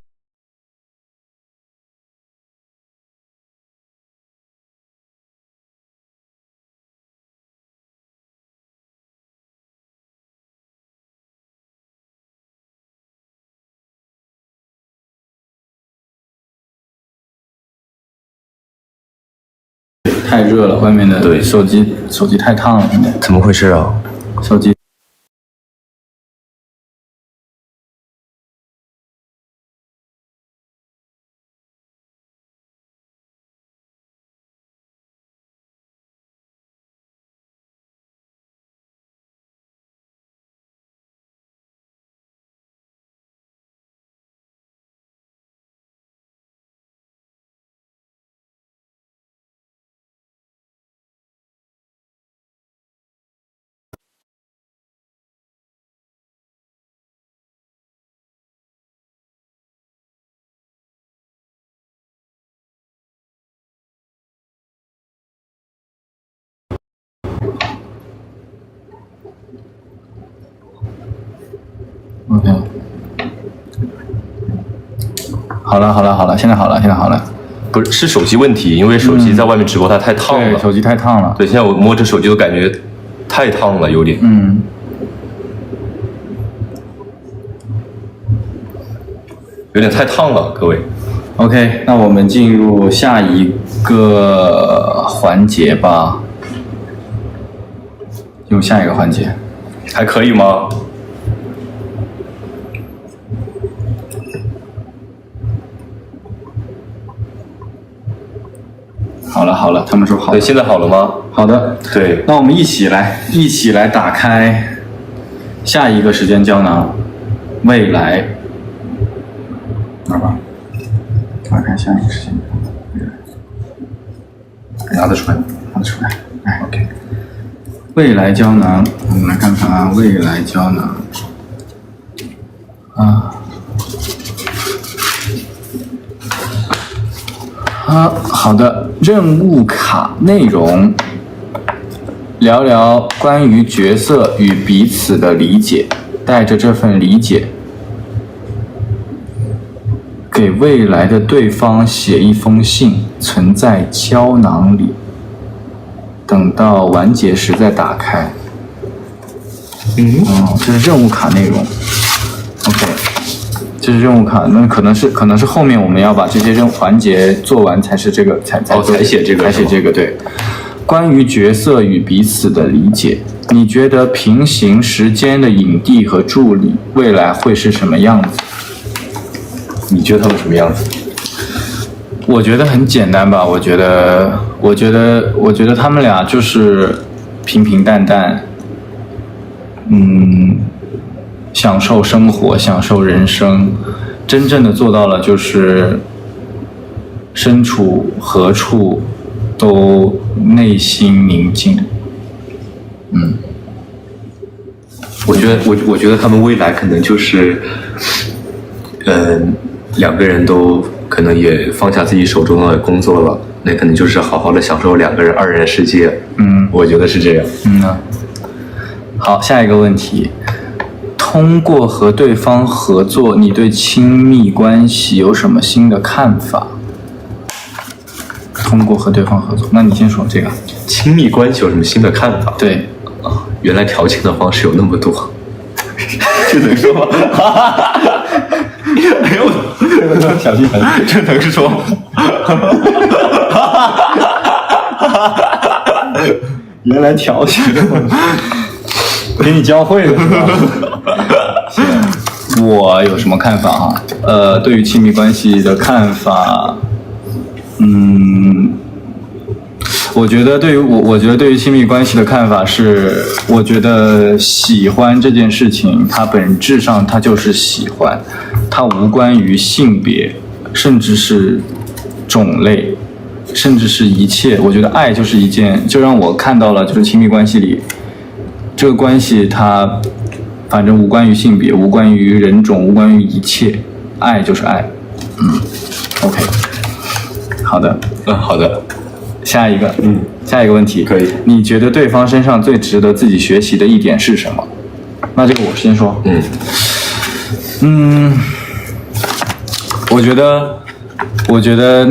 太热了，外面的对手机太烫了，现在怎么回事啊？手机。OK， 好了，现在好了。不是，是手机问题，因为手机在外面直播它太烫了。对，手机太烫了。对，现在我摸着手机都感觉太烫了，有点。有点太烫了，各位。OK， 那我们进入下一个环节吧。进入下一个环节，还可以吗？好了，他们说好了。对，现在好了吗？好的。对，那我们一起来打开下一个时间胶囊，未来。哪吧？打开下一个时间胶囊，拿得出来。哎 ，OK。未来胶囊，我们来看看啊，未来胶囊。好的，任务卡内容，聊聊关于角色与彼此的理解，带着这份理解，给未来的对方写一封信，存在胶囊里，等到完结时再打开。这是任务卡内容。OK。这是任务卡，那可能是后面我们要把这些环节做完才是这个才写这个对。关于角色与彼此的理解，你觉得平行时间的影帝和助理未来会是什么样子？你觉得他们什么样子？我觉得很简单吧，我觉得他们俩就是平平淡淡，享受生活，享受人生，真正的做到了就是身处何处都内心宁静。我觉得他们未来可能就是，两个人都可能也放下自己手中的工作了，那可能就是好好的享受两个人二人世界。我觉得是这样。好，下一个问题，通过和对方合作，你对亲密关系有什么新的看法？通过和对方合作，那你先说这个。亲密关系有什么新的看法？对，原来调情的方式有那么多，这能说吗？哎呦，小心，这能说？原来调情给你教会了是吧？我有什么看法哈？对于亲密关系的看法，我觉得对于亲密关系的看法是，我觉得喜欢这件事情，它本质上它就是喜欢，它无关于性别，甚至是种类，甚至是一切。我觉得爱就是一件，就让我看到了，就是亲密关系里这个关系，它反正无关于性别，无关于人种，无关于一切，爱就是爱。OK， 好的，好的。下一个问题，可以。你觉得对方身上最值得自己学习的一点是什么？那这个我先说。我觉得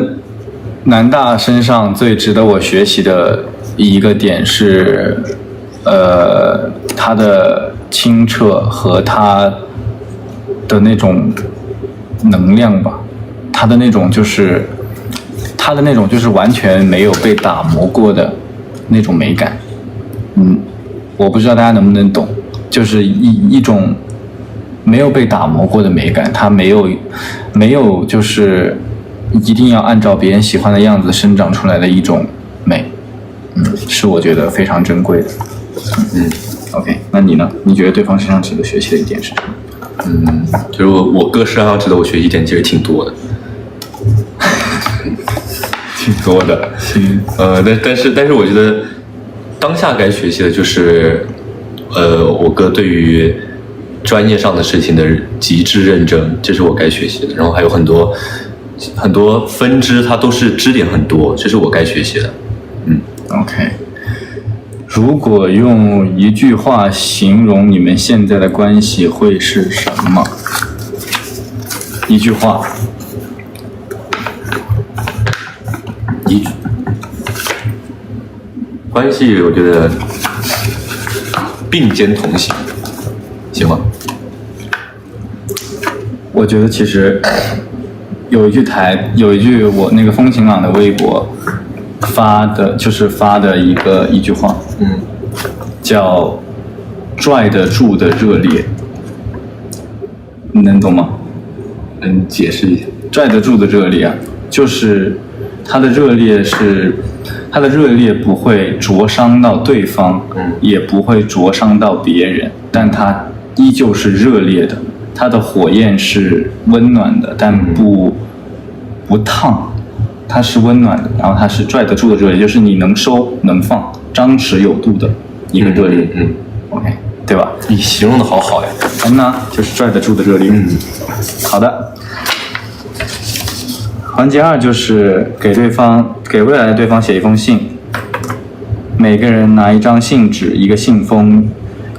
南大身上最值得我学习的一个点是，他的清澈和他的那种能量吧，他的那种就是完全没有被打磨过的那种美感。我不知道大家能不能懂，就是一种没有被打磨过的美感，它没有就是一定要按照别人喜欢的样子生长出来的一种美，是我觉得非常珍贵的。OK， 那你呢？你觉得对方身上值得学习的一点是什么？就是我哥身上值得我学习一点其实挺多的。挺多的，但是我觉得当下该学习的就是，我哥对于专业上的事情的极致认真，这是我该学习的。然后还有很多分支，它都是支点很多，这是我该学习的。OK， 如果用一句话形容你们现在的关系，会是什么？一句话。关系我觉得并肩同行，行吗？我觉得其实有一句我那个风晴朗的微博发的一句话，叫拽得住的热烈，你能懂吗？能解释一下？拽得住的热烈啊，就是它的热烈不会灼伤到对方，也不会灼伤到别人，但它依旧是热烈的，它的火焰是温暖的，但不烫，它是温暖的，然后它是拽得住的热烈，就是你能收能放，张弛有度的一个热烈。OK， 对吧？你形容的好好呀。就是拽得住的热烈。好的。环节2就是给未来的对方写一封信，每个人拿一张信纸，一个信封，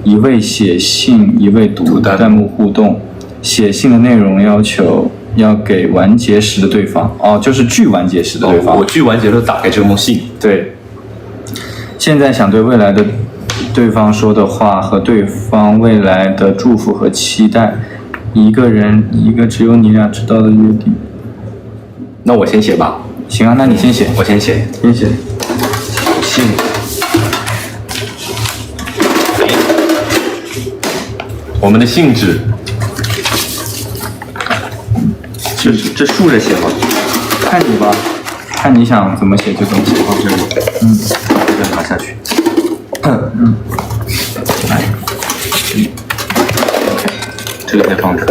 一位写信，一位读弹幕互动。写信的内容要求要给完结时的对方，就是距完结时的对方。我距完结了打开这封信。对。现在想对未来的对方说的话和对方未来的祝福和期待，一个人一个只有你俩知道的约定。那我先写吧。行啊，那你先写。我先写。先写。信。我们的性质，这竖着写吗？看你吧，看你想怎么写就怎么写。放这里，再拿下去。来，这个先放着。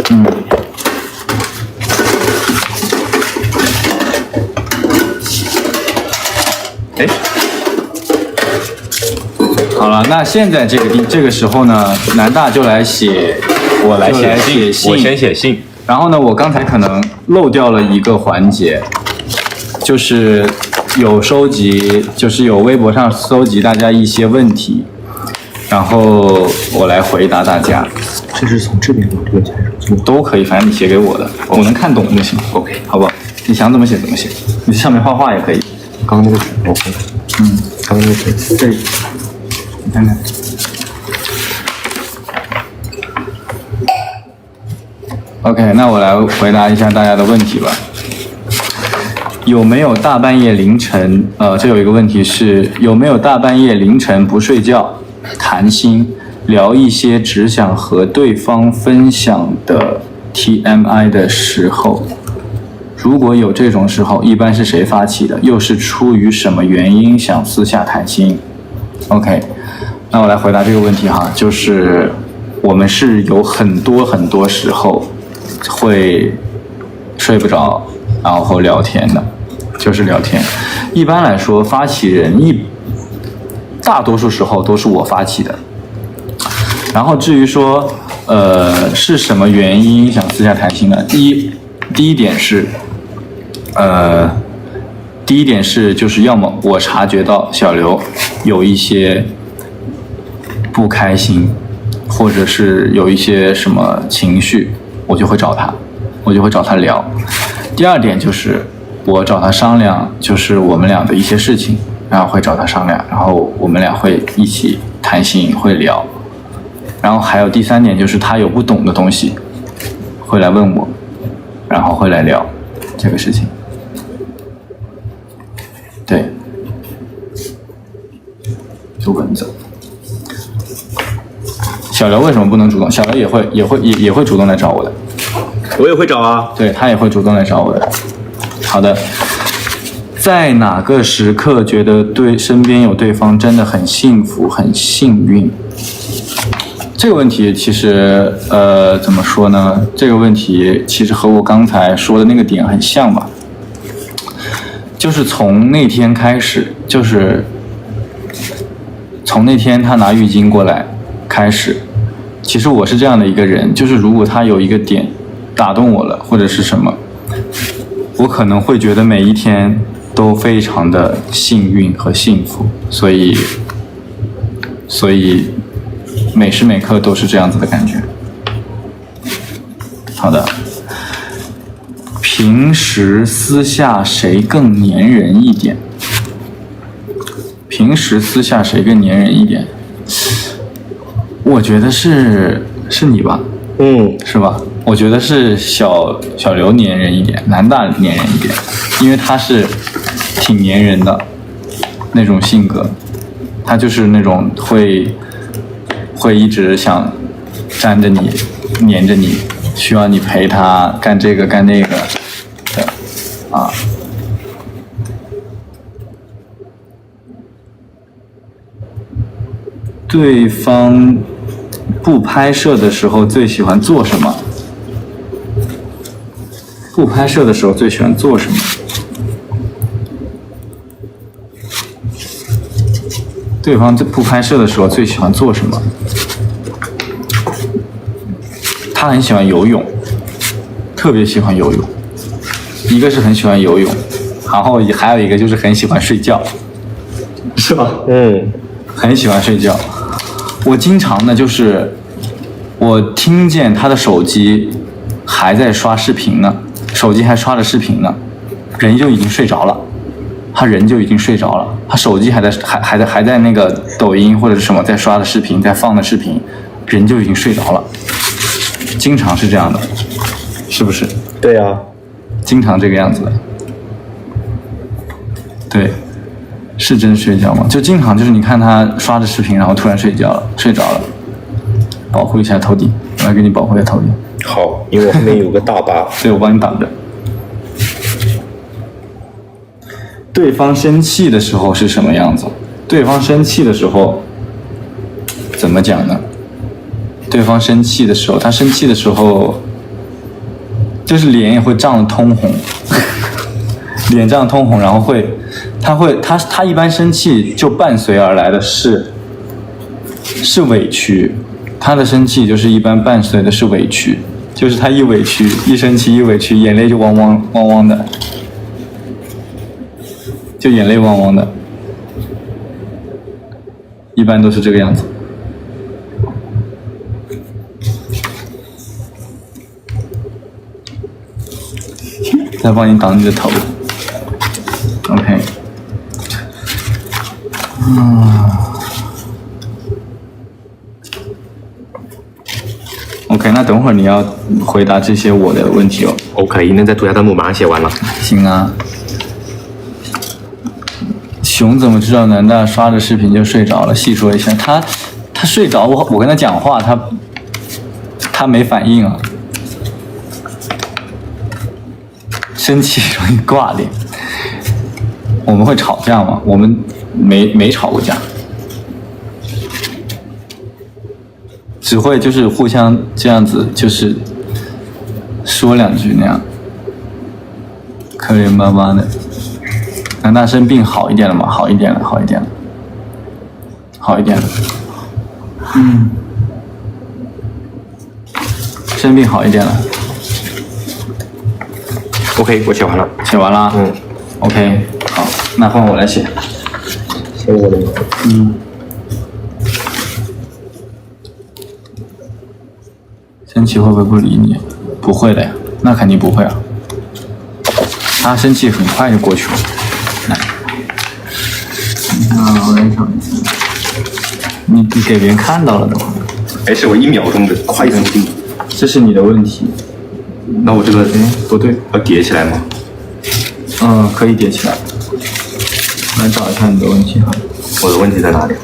哎，好了，那现在这个时候呢，南大就来写，我来写信，我先写信。然后呢，我刚才可能漏掉了一个环节，就是有收集，就是有微博上搜集大家一些问题，然后我来回答大家。这是从这边往这边传输都可以，反正你写给我的，我能看懂就行。OK， 好不好？你想怎么写怎么写，你上面画画也可以。刚刚那个纸，我看看。刚刚那个纸，这里，你看看。OK， 那我来回答一下大家的问题吧。有没有大半夜凌晨？这有一个问题是有没有大半夜凌晨不睡觉，谈心，聊一些只想和对方分享的 TMI 的时候？如果有这种时候，一般是谁发起的？又是出于什么原因想私下谈心 ？OK， 那我来回答这个问题哈，就是我们是有很多时候会睡不着，然后聊天的，就是聊天。一般来说，发起人大多数时候都是我发起的。然后至于说，是什么原因想私下谈心呢？第一点是，就是要么我察觉到小刘有一些不开心，或者是有一些什么情绪，我就会找他聊。第二点就是我找他商量，就是我们俩的一些事情，然后会找他商量，然后我们俩会一起谈心，会聊。然后还有第三点就是他有不懂的东西，会来问我，然后会来聊这个事情。对，有蚊子。小刘为什么不能主动？小刘也会主动来找我的。我也会找啊。对，他也会主动来找我的。好的，在哪个时刻觉得身边有对方真的很幸福、很幸运？这个问题其实怎么说呢？这个问题其实和我刚才说的那个点很像吧。就是从那天开始，就是从那天他拿浴巾过来开始，其实我是这样的一个人，就是如果他有一个点打动我了，或者是什么，我可能会觉得每一天都非常的幸运和幸福，所以每时每刻都是这样子的感觉。好的。平时私下谁更粘人一点？平时私下谁更粘人一点？我觉得是你吧？是吧？我觉得是小刘粘人一点，南大粘人一点，因为他是挺粘人的那种性格，他就是那种会一直想粘着你，黏着你，需要你陪他干这个干那个。啊，对方不拍摄的时候最喜欢做什么？不拍摄的时候最喜欢做什么？对方不拍摄的时候最喜欢做什么？他很喜欢游泳，特别喜欢游泳。一个是很喜欢游泳，然后还有一个就是很喜欢睡觉，是吧？很喜欢睡觉。我经常呢，就是我听见他的手机还在刷视频呢，手机还刷着视频呢，人就已经睡着了。他人就已经睡着了，他手机还在那个抖音或者是什么在刷的视频，在放的视频，人就已经睡着了。经常是这样的，是不是？对呀。经常这个样子的，对，是真睡觉吗？就经常就是你看他刷着视频，然后突然睡着了，保护一下头顶。我来给你保护一下头顶。好，因为我后面有个大疤。对，我帮你挡着。对方生气的时候是什么样子？对方生气的时候怎么讲呢？对方生气的时候，他生气的时候，就是脸也会涨得通红，脸涨得通红，然后他一般生气就伴随而来的是委屈，他的生气就是一般伴随的是委屈，就是他一委屈，一生气一委屈，眼泪就汪汪汪汪的，就眼泪汪汪的，一般都是这个样子。再帮你挡你的头 ，OK， OK， 那等会儿你要回答这些我的问题哦。OK， 那在涂鸦弹幕马上写完了。行啊。熊怎么知道南大刷着视频就睡着了？细说一下。他睡着，我跟他讲话，他没反应啊。生气容易挂脸。我们会吵架吗？我们没吵过架，只会就是互相这样子，就是说两句那样。可怜巴巴的。南大生病好一点了吗？好一点了，好一点了，好一点了。生病好一点了。OK， 我写完了。写完了。OK， 好，那换我来写。写我的。生气会不会不理你？不会的呀，那肯定不会啊。他生气很快就过去了。来，我来找一下。你给别人看到了的话，没事，我1秒钟的快速定。这是你的问题。那我这个不对，要叠起来吗？可以叠起来。来找一下你的问题哈。我的问题在哪里？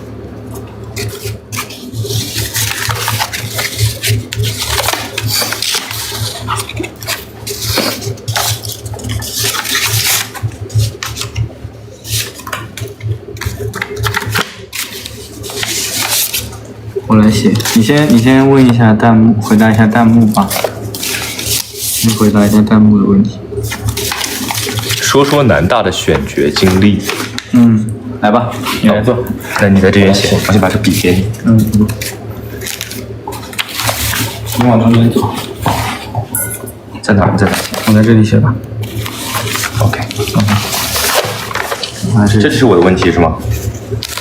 我来写，你先问一下弹幕，回答一下弹幕吧。你回答一下弹幕的问题。说说南大的选角经历。来吧，你来做。那你在这边写，我先把这笔给你。你往中间走。在哪？在哪？我在这里写吧。OK。这是我的问题是吗？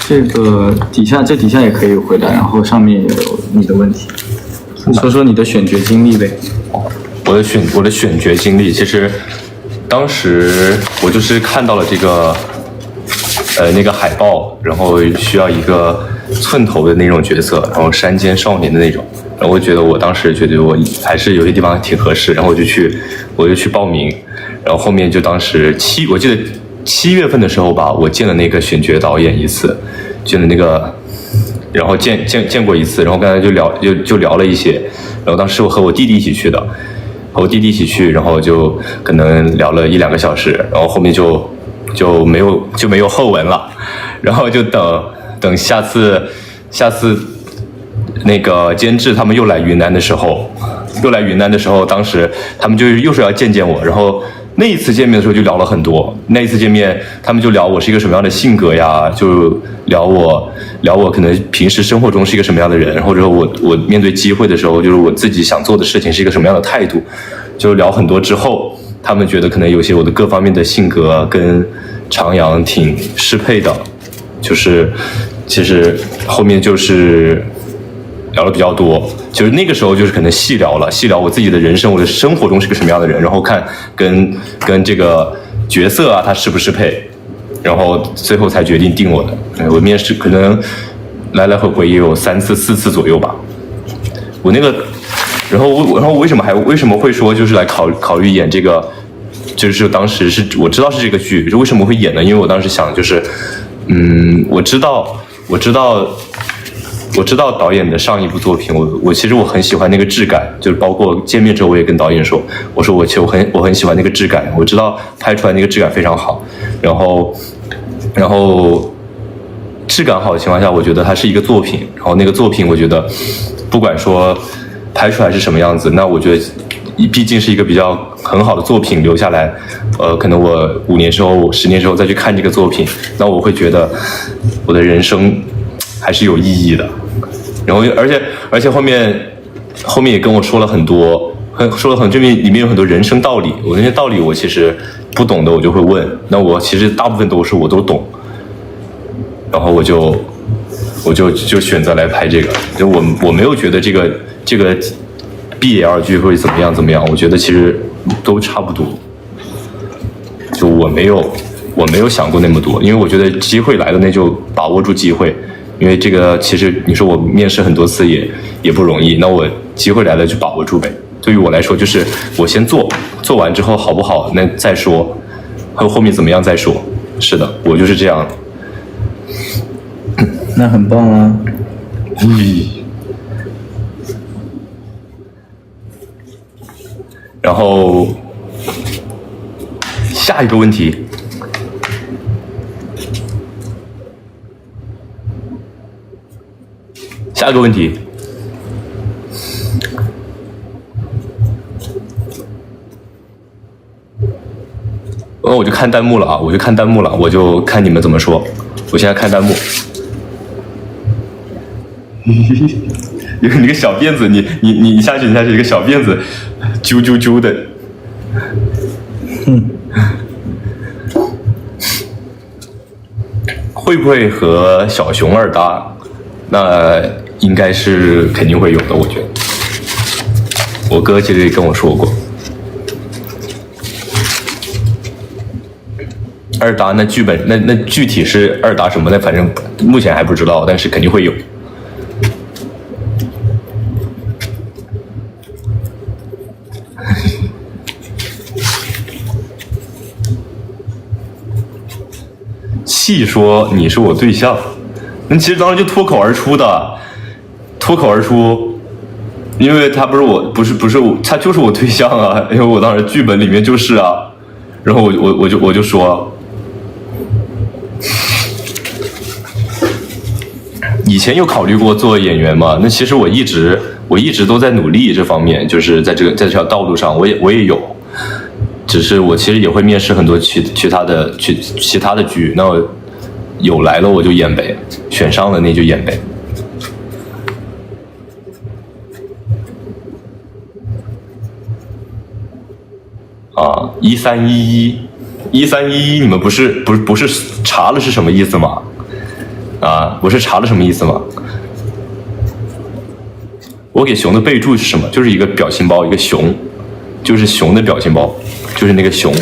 这个底下也可以回答，然后上面也有你的问题。说说你的选角经历呗。我的选角经历，其实当时我就是看到了这个那个海报，然后需要一个寸头的那种角色，然后山间少年的那种，然后我觉得我当时觉得我还是有些地方挺合适，然后我就去报名，然后后面就当时我记得7月份的时候吧，我见了那个选角导演一次，见了那个，然后见过一次，然后刚才就聊了一些，然后当时我和我弟弟一起去的，和我弟弟一起去，然后就可能聊了1-2个小时，然后后面就没有后文了，然后就等下次那个监制他们又来云南的时候，当时他们就又说要见我，然后那一次见面的时候就聊了很多。那一次见面，他们就聊我是一个什么样的性格呀，就聊我可能平时生活中是一个什么样的人，或者说我面对机会的时候，就是我自己想做的事情是一个什么样的态度，就聊很多之后，他们觉得可能有些我的各方面的性格跟长阳挺适配的，就是其实后面就是聊了比较多，就是那个时候就是可能细聊我自己的人生，我的生活中是个什么样的人，然后看跟这个角色啊他适不适配，然后最后才决定定我的。我面试可能来来回回也有3次4次左右吧。我那个，然后为什么会说就是来考虑演这个，就是当时是我知道是这个剧，为什么会演呢？因为我当时想就是，我知道我知道导演的上一部作品，我其实我很喜欢那个质感，就是包括见面之后我也跟导演说，我说其实我很喜欢那个质感，我知道拍出来那个质感非常好，然后质感好的情况下，我觉得它是一个作品，然后那个作品我觉得不管说拍出来是什么样子，那我觉得毕竟是一个比较很好的作品留下来，可能我5年之后、10年之后再去看这个作品，那我会觉得我的人生还是有意义的。然后而且后面也跟我说了很多，这里面有很多人生道理，我那些道理我其实不懂的我就会问，那我其实大部分我都懂，然后我就选择来拍这个，就我没有觉得这个 BL 剧会怎么样，我觉得其实都差不多，就我没有想过那么多，因为我觉得机会来了那就把握住机会，因为这个其实你说我面试很多次也不容易，那我机会来了就把握住呗。对于我来说就是我先做完之后好不好那再说，后面怎么样再说。是的，我就是这样。那很棒啊。然后下一个问题，我就看弹幕了啊！我就看你们怎么说。我现在看弹幕。有你个小辫子，你下去一个小辫子，啾啾啾的。会不会和小熊二搭？那应该是肯定会有的，我觉得。我哥其实也跟我说过。二搭那剧本那具体是二搭什么的，反正目前还不知道，但是肯定会有。细说你是我对象，那其实当时就脱口而出，因为他不是他就是我对象啊，因为我当时剧本里面就是啊，然后我就说。以前有考虑过做演员嘛？那其实我一直都在努力这方面，就是在这条道路上，我也有，只是我其实也会面试很多其他的剧，那我有来了我就演呗，选上了那就演呗。啊，1311，你们不是查了是什么意思吗？啊，不是查了什么意思吗？我给熊的备注是什么？就是一个表情包，一个熊，就是熊的表情包，就是那个熊。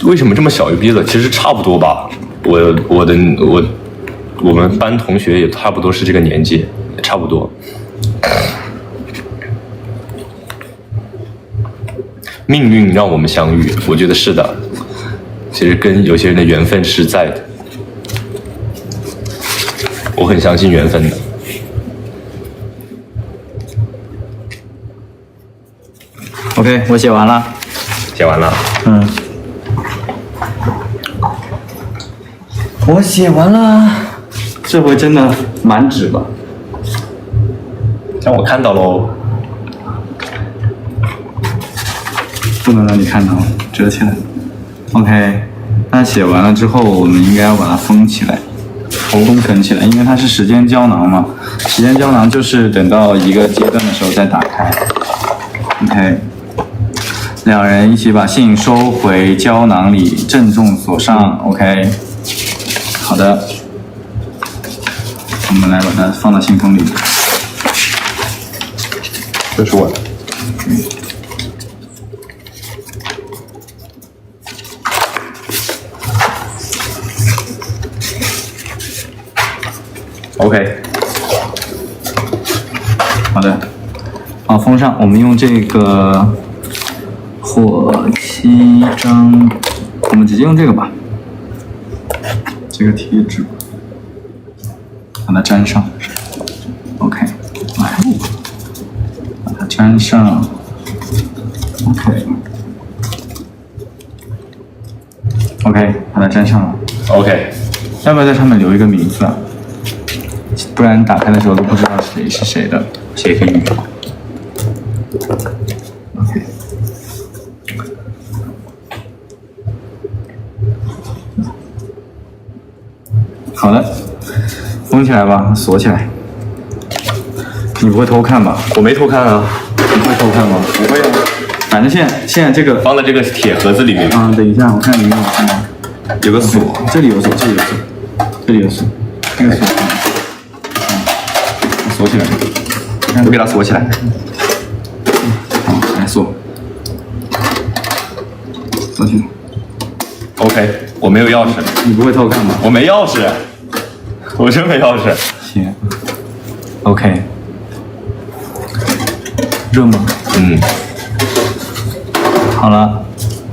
为什么这么小一个鼻子？其实差不多吧。我们班同学也差不多是这个年纪，也差不多。命运让我们相遇，我觉得是的。其实跟有些人的缘分是在的，我很相信缘分的。OK， 我写完了。我写完了，这回真的满纸吧？让我看到喽。不能让你看到，折起来。OK， 那写完了之后，我们应该要把它封起来，封存起来，因为它是时间胶囊嘛。时间胶囊就是等到一个阶段的时候再打开。OK， 两人一起把信收回胶囊里，郑重锁上。OK， 好的，我们来把它放到信封里。这是我的。OK， 好的，好，封上。我们用这个火漆章，我们直接用这个吧，这个贴纸，把它粘上。OK， 来，把它粘上。OK， 把它粘上了。OK， 要不要在上面留一个名字啊？不然打开的时候都不知道谁是谁的。写个语。OK。好的，封起来吧，锁起来。你不会偷看吧？我没偷看啊。你会偷看吗？不会啊。反正现在这个放在这个铁盒子里面。等一下，我看里面有什么。有个锁，这里有锁，这里有锁，这里有锁，这个锁。锁起来。我给它锁起来。好，来锁。锁起来。OK， 我没有钥匙。你不会偷看吗？我没钥匙，我真没钥匙。行。OK。热吗？好了，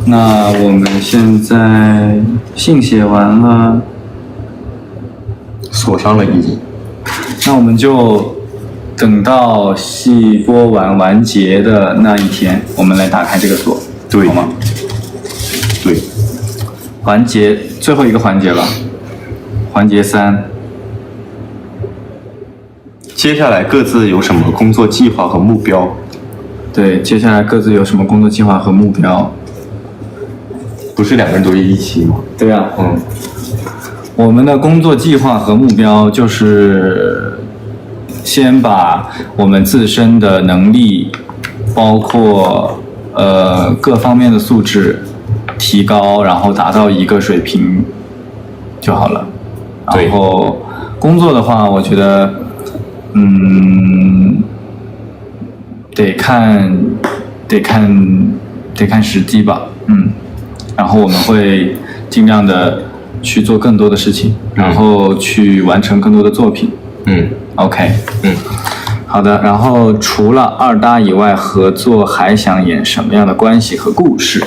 那我们现在信写完了，锁上了已经。那我们就等到戏播完结的那一天，我们来打开这个锁，对，好吗？对，环节最后一个环节了，环节3。接下来各自有什么工作计划和目标？对，接下来各自有什么工作计划和目标？不是2个人都一起吗？对啊，我们的工作计划和目标就是先把我们自身的能力，包括各方面的素质提高，然后达到一个水平就好了。对。然后工作的话，我觉得，得看时机吧，然后我们会尽量的去做更多的事情，然后去完成更多的作品。OK。好的。然后除了二搭以外，合作还想演什么样的关系和故事？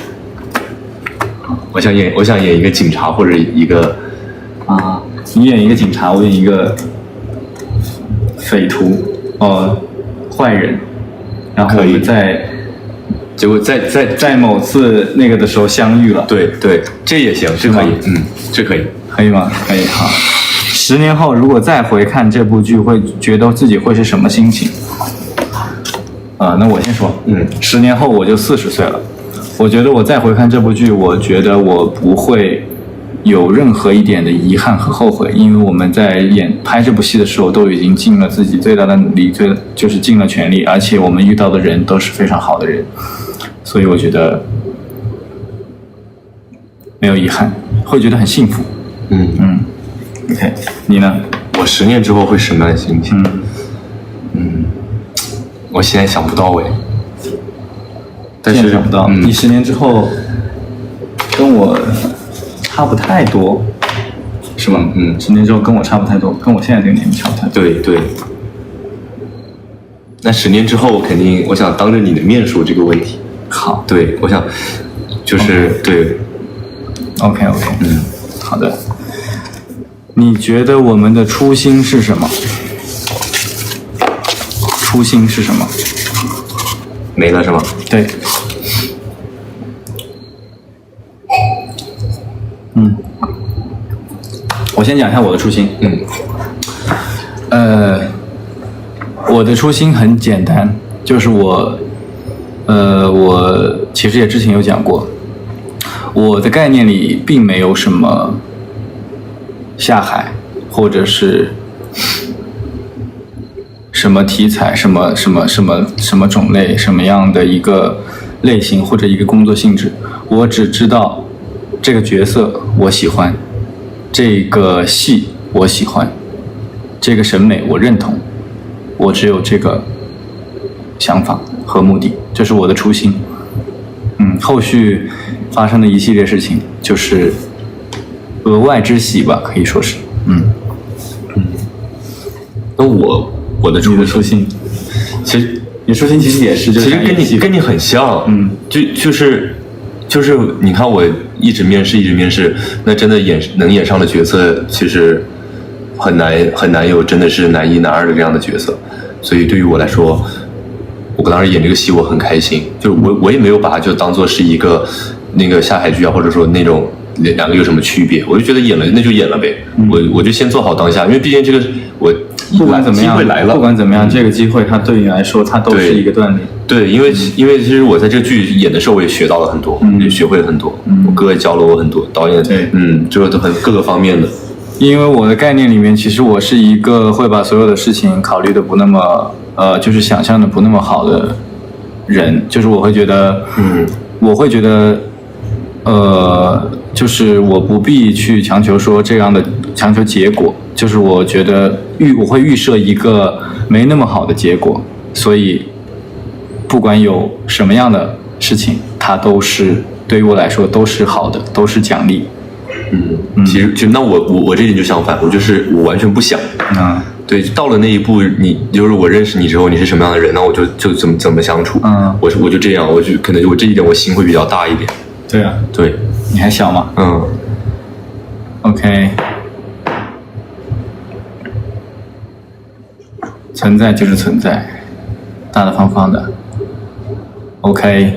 我想演一个警察或者一个你演一个警察，我演一个匪徒，坏人，然后我们结果在某次那个的时候相遇了。对，这也行，这可以，这可以，可以吗？可以。好。10年后如果再回看这部剧，会觉得自己会是什么心情？那我先说。10年后我就40岁了，我觉得我再回看这部剧，我觉得我不会有任何一点的遗憾和后悔，因为我们在拍这部戏的时候都已经尽了自己最大的努力，就是尽了全力，而且我们遇到的人都是非常好的人，所以我觉得没有遗憾，会觉得很幸福。OK， 你呢？我10年之后会什么样的心情？我现在想不到哎。但是想不到，你10年之后跟我差不太多，是吗？10年之后跟我差不太多，跟我现在这个年纪差不太多。对。那10年之后，肯定我想当着你的面说这个问题。好。对，我想就是对。OK。好的。你觉得我们的初心是什么？初心是什么？没了是吗？对。我先讲一下我的初心。我的初心很简单，就是我其实也之前有讲过，我的概念里并没有什么下海，或者是什么题材、什么种类、什么样的一个类型或者一个工作性质，我只知道这个角色我喜欢，这个戏我喜欢，这个审美我认同，我只有这个想法和目的，这是我的初心。后续发生的一系列事情就是额外之喜吧，可以说是。那我的初心，其实你舒心其实也是，其实跟你很像，就是你看我一直面试，那真的能演上的角色其实很难有真的是男一男二的这样的角色，所以对于我来说，我当时演这个戏我很开心，就是我也没有把它就当做是一个那个下海剧啊，或者说那种两个有什么区别，我就觉得演了那就演了呗，我就先做好当下，因为毕竟这个我不管怎么样机会来了，不管怎么样，这个机会它对你来说它都是一个锻炼。对，因为其实我在这个剧演的时候，我也学到了很多，也学会了很多，我哥也教了我很多，导演对，这个都很各个方面的。因为我的概念里面，其实我是一个会把所有的事情考虑的不那么就是想象的不那么好的人，就是我会觉得，就是我不必去强求说这样的强求结果，就是我觉得我会预设一个没那么好的结果，所以不管有什么样的事情，它都是对于我来说都是好的，都是奖励。其实就那我这点就相反，我完全不想。对，到了那一步，你就是我认识你之后，你是什么样的人，那我就怎么相处。我就这样，可能我这一点我心会比较大一点。对啊，对，你还小嘛。OK， 存在就是存在，大大方方的。OK，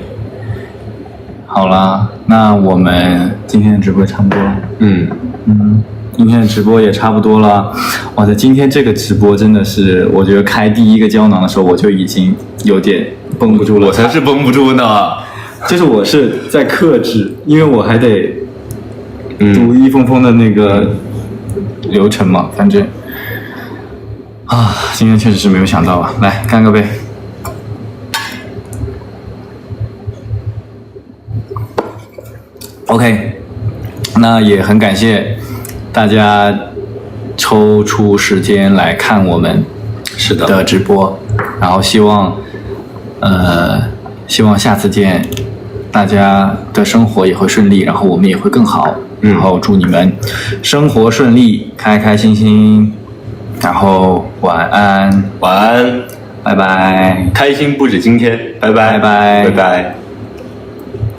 好啦，那我们今天的直播差不多了。今天的直播也差不多了。哇塞，今天这个直播真的是，我觉得开第一个胶囊的时候，我就已经有点绷不住了。我才是绷不住呢。就是我是在克制，因为我还得读一封封的那个流程嘛。反正今天确实是没有想到啊。来，干个杯。OK， 那也很感谢大家抽出时间来看我们的直播，然后希望下次见，大家的生活也会顺利，然后我们也会更好，然后祝你们生活顺利，开开心心，然后晚安，晚安，拜拜，开心不止今天，拜拜，拜拜，拜拜。